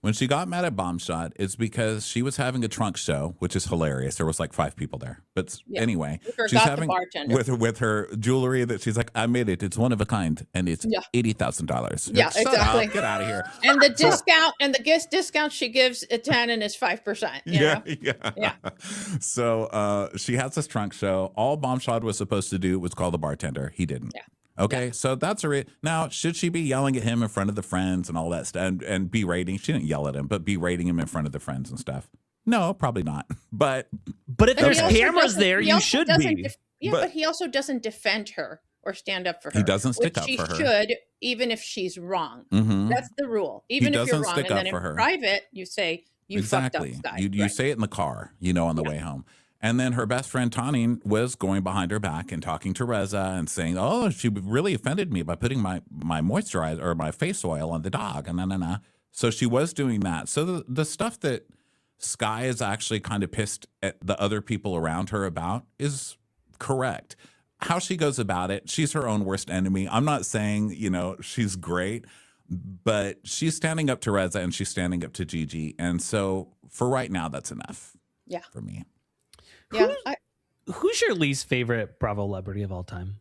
When she got mad at Bombshot, it's because she was having a trunk show, which is hilarious. There was like 5 people there. But anyway, she's having with her jewelry that she's like, I made it. It's one of a kind, and it's $80,000. Yeah, exactly. Get out of here. And the discount she gives at Tannen is 5%. Yeah. So she has this trunk show. All Bombshot was supposed to do was call the bartender. He didn't. Yeah. Okay, so that's now, should she be yelling at him in front of the friends and all that stuff and berating? She didn't yell at him, but berating him in front of the friends and stuff. No, probably not. But if there's cameras there, you should be. But he also doesn't defend her or stand up for her. He doesn't stick up for her. She should, even if she's wrong. Mm-hmm. That's the rule. Even if you're wrong, and then in her. private, you say you fucked up, Sky. You say it in the car, on the way home. And then her best friend, Tanin, was going behind her back and talking to Reza and saying, oh, she really offended me by putting my moisturizer or my face oil on the dog. And So she was doing that. So the stuff that Sky is actually kind of pissed at the other people around her about is correct. How she goes about it, she's her own worst enemy. I'm not saying, she's great, but she's standing up to Reza and she's standing up to Gigi. And so for right now, that's enough for me. Yeah. Who's your least favorite Bravo celebrity of all time?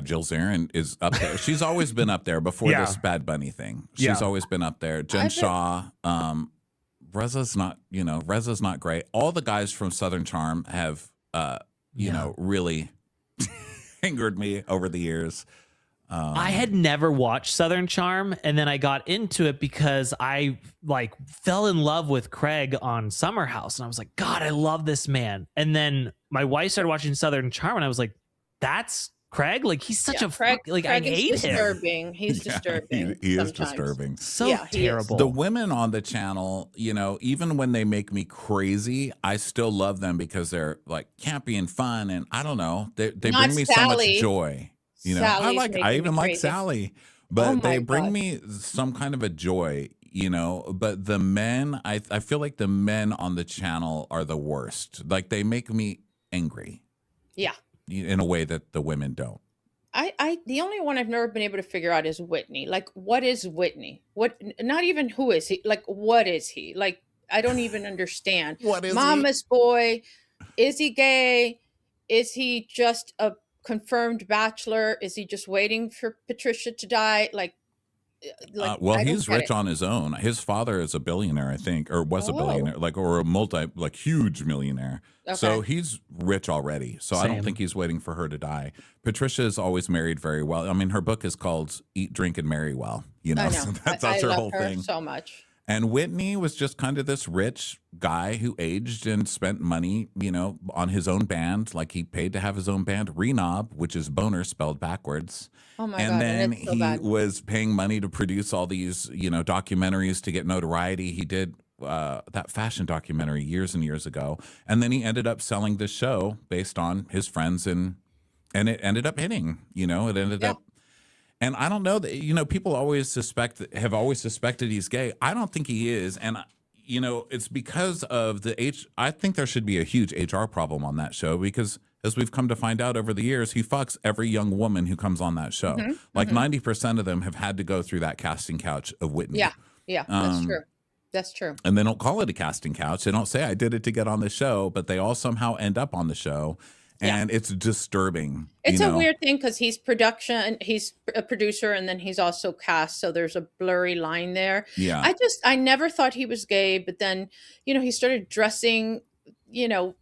Jill Zarin is up there. She's always been up there before this Bad Bunny thing. She's always been up there. Jen Shah, Reza's not great. All the guys from Southern Charm have, really angered me over the years. I had never watched Southern Charm, and then I got into it because I fell in love with Craig on Summer House, and I was like, God, I love this man. And then my wife started watching Southern Charm, and I was like, that's Craig, like he's such a Craig, like Craig I hate is him. disturbing. He's disturbing. He is sometimes. disturbing. So Yeah, he is. terrible. The women on the channel, you know, even when they make me crazy, I still love them because they're like campy and fun, and I don't know, they Not bring me so much Sally. joy. You know, Sally's I making even me like crazy. Sally, Oh but my they bring God. me some kind of a joy. You know, but the men, I feel like the men on the channel are the worst. Like they make me angry. Yeah. In a way that the women don't. The only one I've never been able to figure out is Whitney. Like, what is Whitney? What? Not even who is he? Like, what is he? Like, I don't even understand. What is Mama's boy? Is he gay? Is he just a confirmed bachelor? Is he just waiting for Patricia to die? Like well, I don't he's get rich it. on his own. His father is a billionaire, I think, or was a Oh. billionaire, like, or a like huge millionaire. So Okay. he's rich already. So I don't Same. think he's waiting for her to die. Patricia is always married very well. I mean, her book is called Eat, Drink, and Marry Well. You know, I know. so that's I her love whole her thing. so much. And Whitney was just kind of this rich guy who aged and spent money, you know, on his own band. Like he paid to have his own band, Renob, which is boner spelled backwards. Oh my And God. then it's so he bad. was paying money to produce all these, you know, documentaries to get notoriety. He did that fashion documentary years and years ago. And then he ended up selling this show based on his friends, and it ended up hitting, you know, it ended Yeah. up. And I don't know that, you know, people have always suspected he's gay. I don't think he is. And, you know, it's because of I think there should be a huge HR problem on that show because as we've come to find out over the years, he fucks every young woman who comes on that show. Mhm, Like mhm. 90% of them have had to go through that casting couch of Whitney. Yeah. Yeah. That's Um, true. That's true. And they don't call it a casting couch. They don't say, I did it to get on the show, but they all somehow end up on the show. Yeah. And it's disturbing. It's you a know? weird thing because he's a producer, and then he's also cast. So there's a blurry line there. Yeah. I never thought he was gay, but then, you know, he started dressing, you know,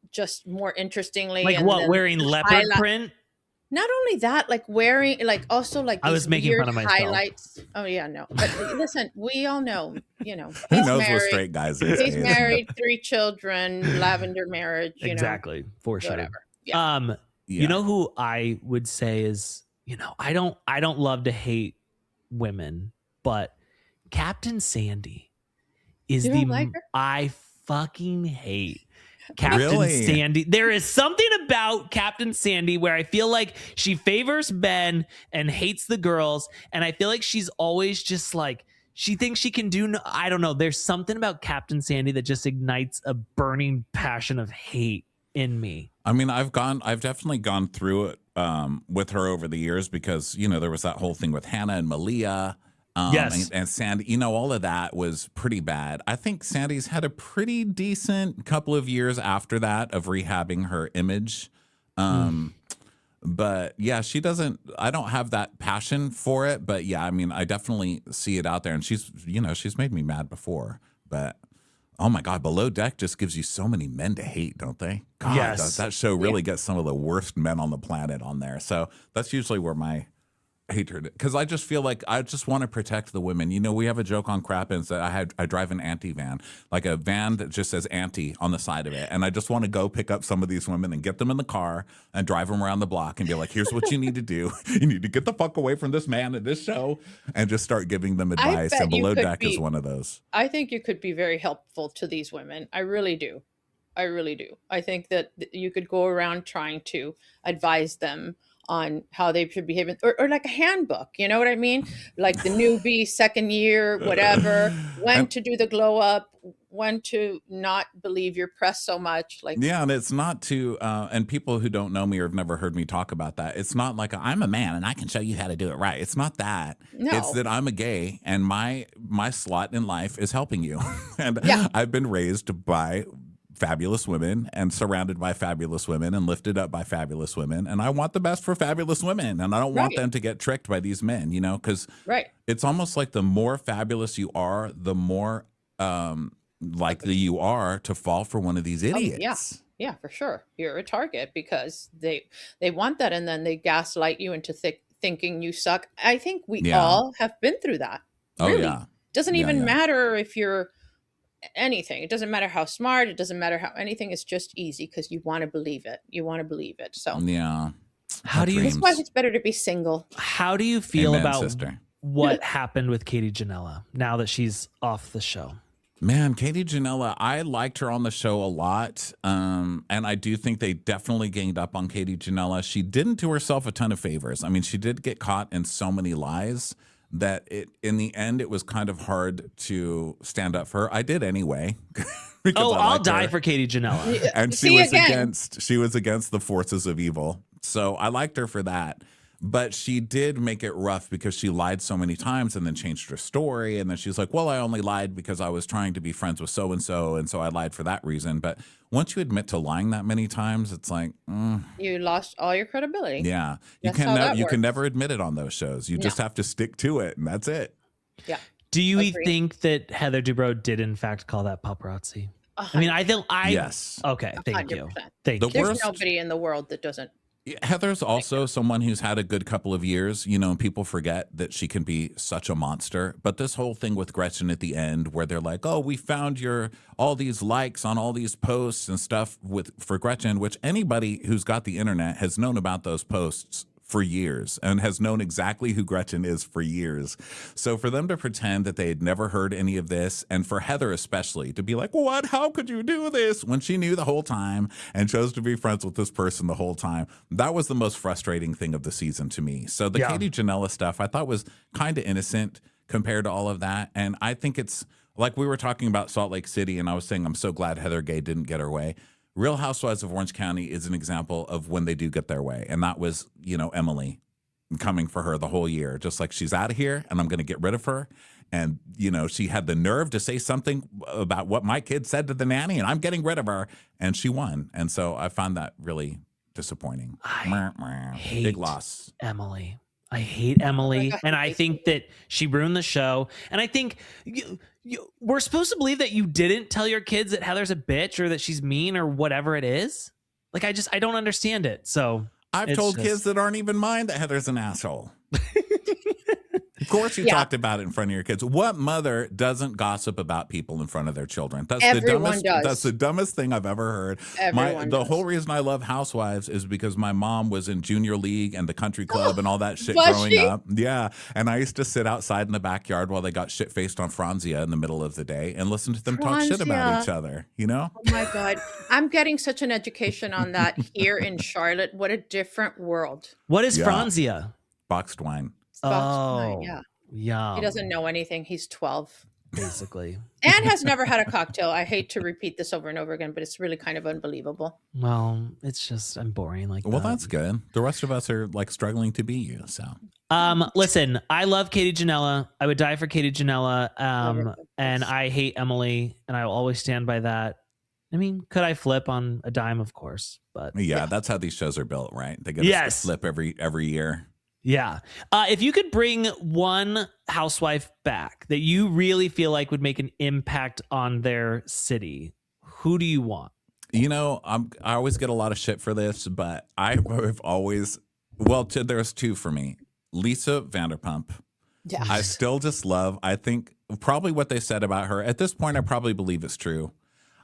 just more interestingly. Like and what? then Wearing the leopard highlight- print? Not only that, like wearing, like also like I these was making weird fun of myself. highlights. Oh yeah, no. But listen, we all know, you know, Who he's knows what married. straight guys these He's days? married, 3 children, lavender marriage. You Exactly. For know, sure. whatever. Yeah. Yeah. You know who I would say is, you know, I don't love to hate women, but Captain Sandy is You don't like her? I fucking hate Captain Really? Sandy. There is something about Captain Sandy where I feel like she favors Ben and hates the girls, and I feel like she's always just like she thinks she can do. I don't know. There's something about Captain Sandy that just ignites a burning passion of hate in me. I mean, I've definitely gone through it with her over the years because, you know, there was that whole thing with Hannah and Malia. Yes. And Sandy, you know, all of that was pretty bad. I think Sandy's had a pretty decent couple of years after that of rehabbing her image. But yeah, I don't have that passion for it. But yeah, I mean, I definitely see it out there. And she's made me mad before. But oh my God, Below Deck just gives you so many men to hate, don't they? God, Yes. that show really gets some of the worst men on the planet on there. So that's usually where my hatred, because I just feel like I just want to protect the women. You know, we have a joke on Crappens that I drive an anti van, like a van that just says anti on the side of it, and I just want to go pick up some of these women and get them in the car and drive them around the block and be like, here's what you need to do. You need to get the fuck away from this man at this show, and just start giving them advice. bet And you Below could Deck is be- one of those. I think you could be very helpful to these women. I really do. I really do. I think that you could go around trying to advise them on how they should behave, or like a handbook, you know what I mean? Like the newbie, second year, whatever, when to do the glow up, when to not believe your press so much. Like, Yeah, and it's not to, and people who don't know me or have never heard me talk about that, it's not like I'm a man and I can show you how to do it right. It's not that. No. It's that I'm a gay and my slot in life is helping you. And Yeah. I've been raised by fabulous women and surrounded by fabulous women and lifted up by fabulous women. And I want the best for fabulous women. And I don't want Right. them to get tricked by these men, you know, because right. it's almost like the more fabulous you are, the more likely you are to fall for one of these idiots. yeah. Yeah, for sure. You're a target because they want that, and then they gaslight you into thinking you suck. I think we Yeah. all have been through that. Oh, Really. yeah. Doesn't Yeah, even yeah. matter if you're anything. It doesn't matter how smart. It doesn't matter how anything. It's just easy because you want to believe it. You want to believe it. So Yeah. How do you? That's why it's better to be single. How do you feel Amen, about sister. what happened with Katie Janela now that she's off the show? Man, Katie Janela, I liked her on the show a lot. And I do think they definitely ganged up on Katie Janela. She didn't do herself a ton of favors. I mean, she did get caught in so many lies that in the end, it was kind of hard to stand up for her. I did anyway. I'll die for Katie Janela. And she was against the forces of evil. So I liked her for that. But she did make it rough because she lied so many times and then changed her story. And then she's like, well, I only lied because I was trying to be friends with so-and-so. And so I lied for that reason. But once you admit to lying that many times, it's like, you lost all your credibility. Yeah. You can never admit it on those shows. You just have to stick to it. And that's it. Yeah. Do you think that Heather Dubrow did in fact call that paparazzi? I mean, Yes. Okay. Thank 100%. you. Thank you. There's nobody in the world that doesn't. Heather's also someone who's had a good couple of years. You know, people forget that she can be such a monster. But this whole thing with Gretchen at the end where they're like, oh, we found all these likes on all these posts and stuff for Gretchen, which anybody who's got the internet has known about those posts for years and has known exactly who Gretchen is for years. So for them to pretend that they had never heard any of this, and for Heather especially to be like, what? How could you do this? When she knew the whole time and chose to be friends with this person the whole time. That was the most frustrating thing of the season to me. So the Katie Janela stuff I thought was kind of innocent compared to all of that. And I think it's like we were talking about Salt Lake City, and I was saying I'm so glad Heather Gay didn't get her way. Real Housewives of Orange County is an example of when they do get their way. And that was, Emily coming for her the whole year. Just like, she's out of here and I'm going to get rid of her. And, she had the nerve to say something about what my kid said to the nanny and I'm getting rid of her. And she won. And so I found that really disappointing. Big loss. Emily. I hate Emily. And I think that she ruined the show. And I think we're supposed to believe that you didn't tell your kids that Heather's a bitch or that she's mean or whatever it is. Like, I don't understand it. So I've told kids that aren't even mine that Heather's an asshole. Of course you talked about it in front of your kids. What mother doesn't gossip about people in front of their children? That's the dumbest thing I've ever heard. The whole reason I love Housewives is because my mom was in junior league and the country club and all that shit growing up. Yeah. And I used to sit outside in the backyard while they got shit-faced on Franzia in the middle of the day and listen to them talk shit about each other, Oh my God. I'm getting such an education on that here in Charlotte. What a different world. What is Franzia? Boxed wine. Yeah. Yeah. He doesn't know anything. He's 12. Basically. And has never had a cocktail. I hate to repeat this over and over again, but it's really kind of unbelievable. Well, it's just, I'm boring like that. Well, that's good. The rest of us are like struggling to be you. So, listen, I love Katie Janela. I would die for Katie Janela. And I hate Emily, and I will always stand by that. I mean, could I flip on a dime? Of course, but that's how these shows are built, right? They get us to flip every year. Yeah. If you could bring one housewife back that you really feel like would make an impact on their city, who do you want? I always get a lot of shit for this, but I've always, there's two for me. Lisa Vanderpump. Yeah. I still just love, I think probably what they said about her. At this point, I probably believe it's true.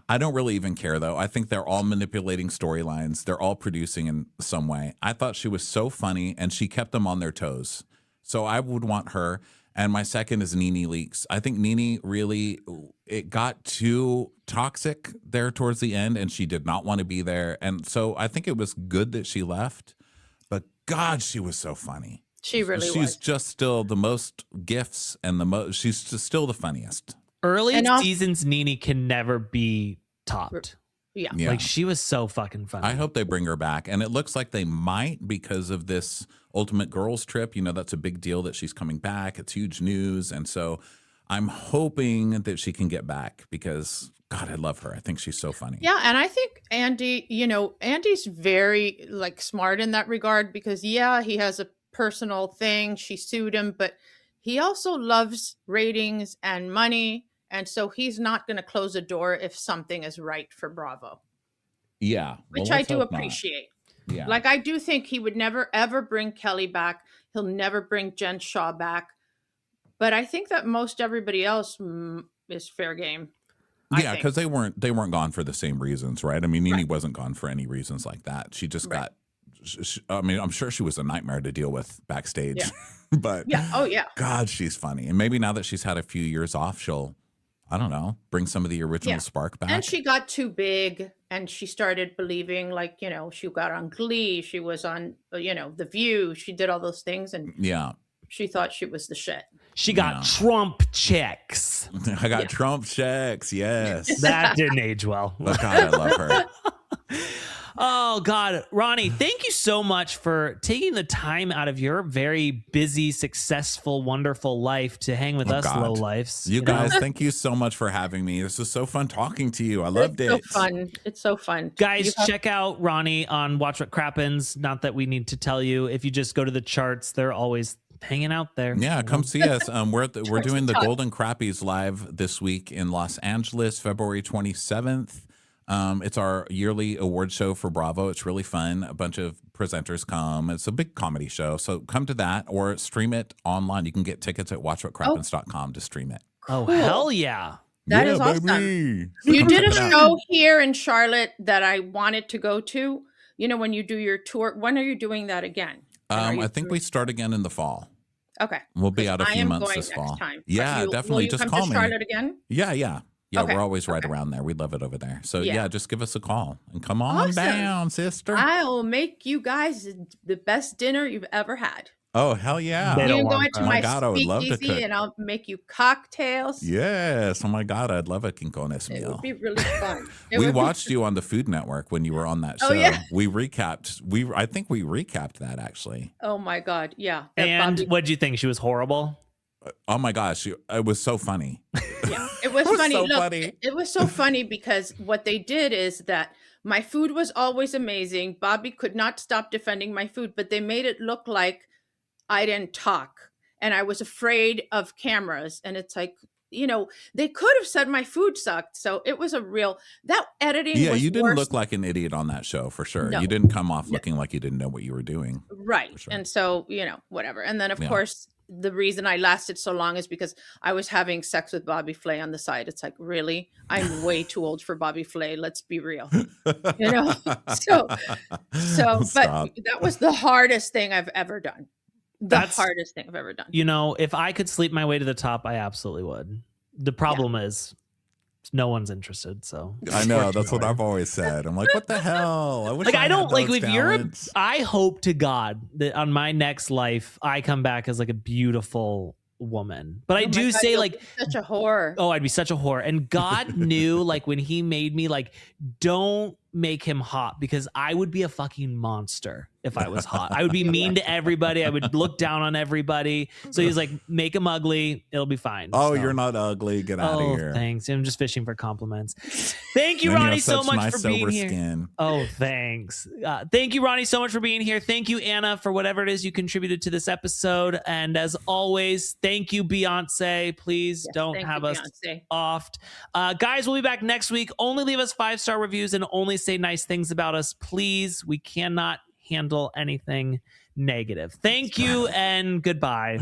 I don't really even care, though. I think they're all manipulating storylines. They're all producing in some way. I thought she was so funny, and she kept them on their toes. So I would want her. And my second is Nene Leakes. I think Nene really, it got too toxic there towards the end, and she did not want to be there. And so I think it was good that she left. But God, she was so funny. She really was. She's just still the most gifts and she's just still the funniest. Early seasons, Nene can never be topped. Yeah. Like, she was so fucking funny. I hope they bring her back. And it looks like they might because of this Ultimate Girls trip. That's a big deal that she's coming back. It's huge news. And so I'm hoping that she can get back because, God, I love her. I think she's so funny. Yeah. And I think Andy, Andy's very smart in that regard because, he has a personal thing. She sued him, but he also loves ratings and money. And so he's not going to close a door if something is right for Bravo. Yeah. Which I do appreciate. Yeah. I do think he would never, ever bring Kelly back. He'll never bring Jen Shaw back. But I think that most everybody else is fair game. Yeah, because they weren't gone for the same reasons, right? I mean, Nene wasn't gone for any reasons like that. She just got I mean, I'm sure she was a nightmare to deal with backstage, Yeah. but Yeah. Oh, yeah. God, she's funny. And maybe now that she's had a few years off, she'll, I don't know, bring some of the original Yeah. spark back. And she got too big and she started believing, like, you know, she got on Glee. She was on, you know, The View. She did all those things. And yeah. she thought she was the shit. She got Trump checks. I got Trump checks. Yes. That didn't age well. Oh, God, I love her. Oh, God. Ronnie, thank you so much for taking the time out of your very busy, successful, wonderful life to hang with us God. lowlifes. You guys, thank you so much for having me. This was so fun talking to you. I loved it. It's so fun. It's so fun. Guys, check out Ronnie on Watch What Crappens. Not that we need to tell you. If you just go to the charts, they're always hanging out there. Yeah, come see us. We're doing the Golden Crappies live this week in Los Angeles, February 27th. It's our yearly award show for Bravo. It's really fun. A bunch of presenters come. It's a big comedy show. So come to that or stream it online. You can get tickets at watchwhatcrappens.com to stream it. Oh, hell yeah. That is awesome. Baby. You did a show here in Charlotte that I wanted to go to. You know, when you do your tour, when are you doing that again? I think we start again in the fall. Okay. We'll be out a few months going this fall. next time. Yeah, definitely. Will you Just come call to me. Charlotte again? Yeah. Okay. We're always right around there. We love it over there. So Yeah. just give us a call and come on Awesome. down, sister. I'll make you guys the best dinner you've ever had. Oh, hell yeah. They You don't can go want into that. my Oh my God, I would love to cook. speakeasy and I'll make you cocktails. Yes. Oh my God, I'd love a Quincoces It meal. would be really fun. We watched you on the Food Network when you were on that show. Oh, yeah. We recapped. I think we recapped that actually. Oh my God. Yeah. That And Bobby- what'd you think? She was horrible? Oh my gosh, it was so funny. Yeah, it was was funny. so Look, funny. it was so funny because what they did is that my food was always amazing. Bobby could not stop defending my food, but they made it look like I didn't talk and I was afraid of cameras. And it's like, you know, they could have said my food sucked. So it was that editing. Yeah, was you didn't worse. look like an idiot on that show for sure. No. You didn't come off looking like you didn't know what you were doing. Right. Sure. And so, you know, whatever. And then, of Yeah. course, the reason I lasted so long is because I was having sex with Bobby Flay on the side. It's like, really? I'm way too old for Bobby Flay. Let's be real. You know? So, but Stop. that was the hardest thing I've ever done. That's- Hardest thing I've ever done. You know, if I could sleep my way to the top, I absolutely would. The problem is no one's interested. So I know, that's what I've always said. I'm like, what the hell? I wish like I I don't had like those if talents. I hope to God that on my next life I come back as like a beautiful woman. But I Oh my do God, say you'll like, be such a whore. oh, I'd be such a whore. And God knew like when he made me, like, don't make him hot because I would be a fucking monster if I was hot. I would be mean to everybody. I would look down on everybody. So he's like, make him ugly. It'll be fine. Oh, So- you're not ugly. Get out Oh, of here. thanks. I'm just fishing for compliments. Thank you, And Ronnie, have so such much nice for being sober here. skin. Oh, thanks. Thank you, Ronnie, so much for being here. Thank you, Anna, for whatever it is you contributed to this episode. And as always, thank you, Beyonce. Please Yes, don't thank have you, us Beyonce. offed. Guys, we'll be back next week. Only leave us 5-star reviews and only say nice things about us. Please, we cannot handle anything negative. Thank you and goodbye.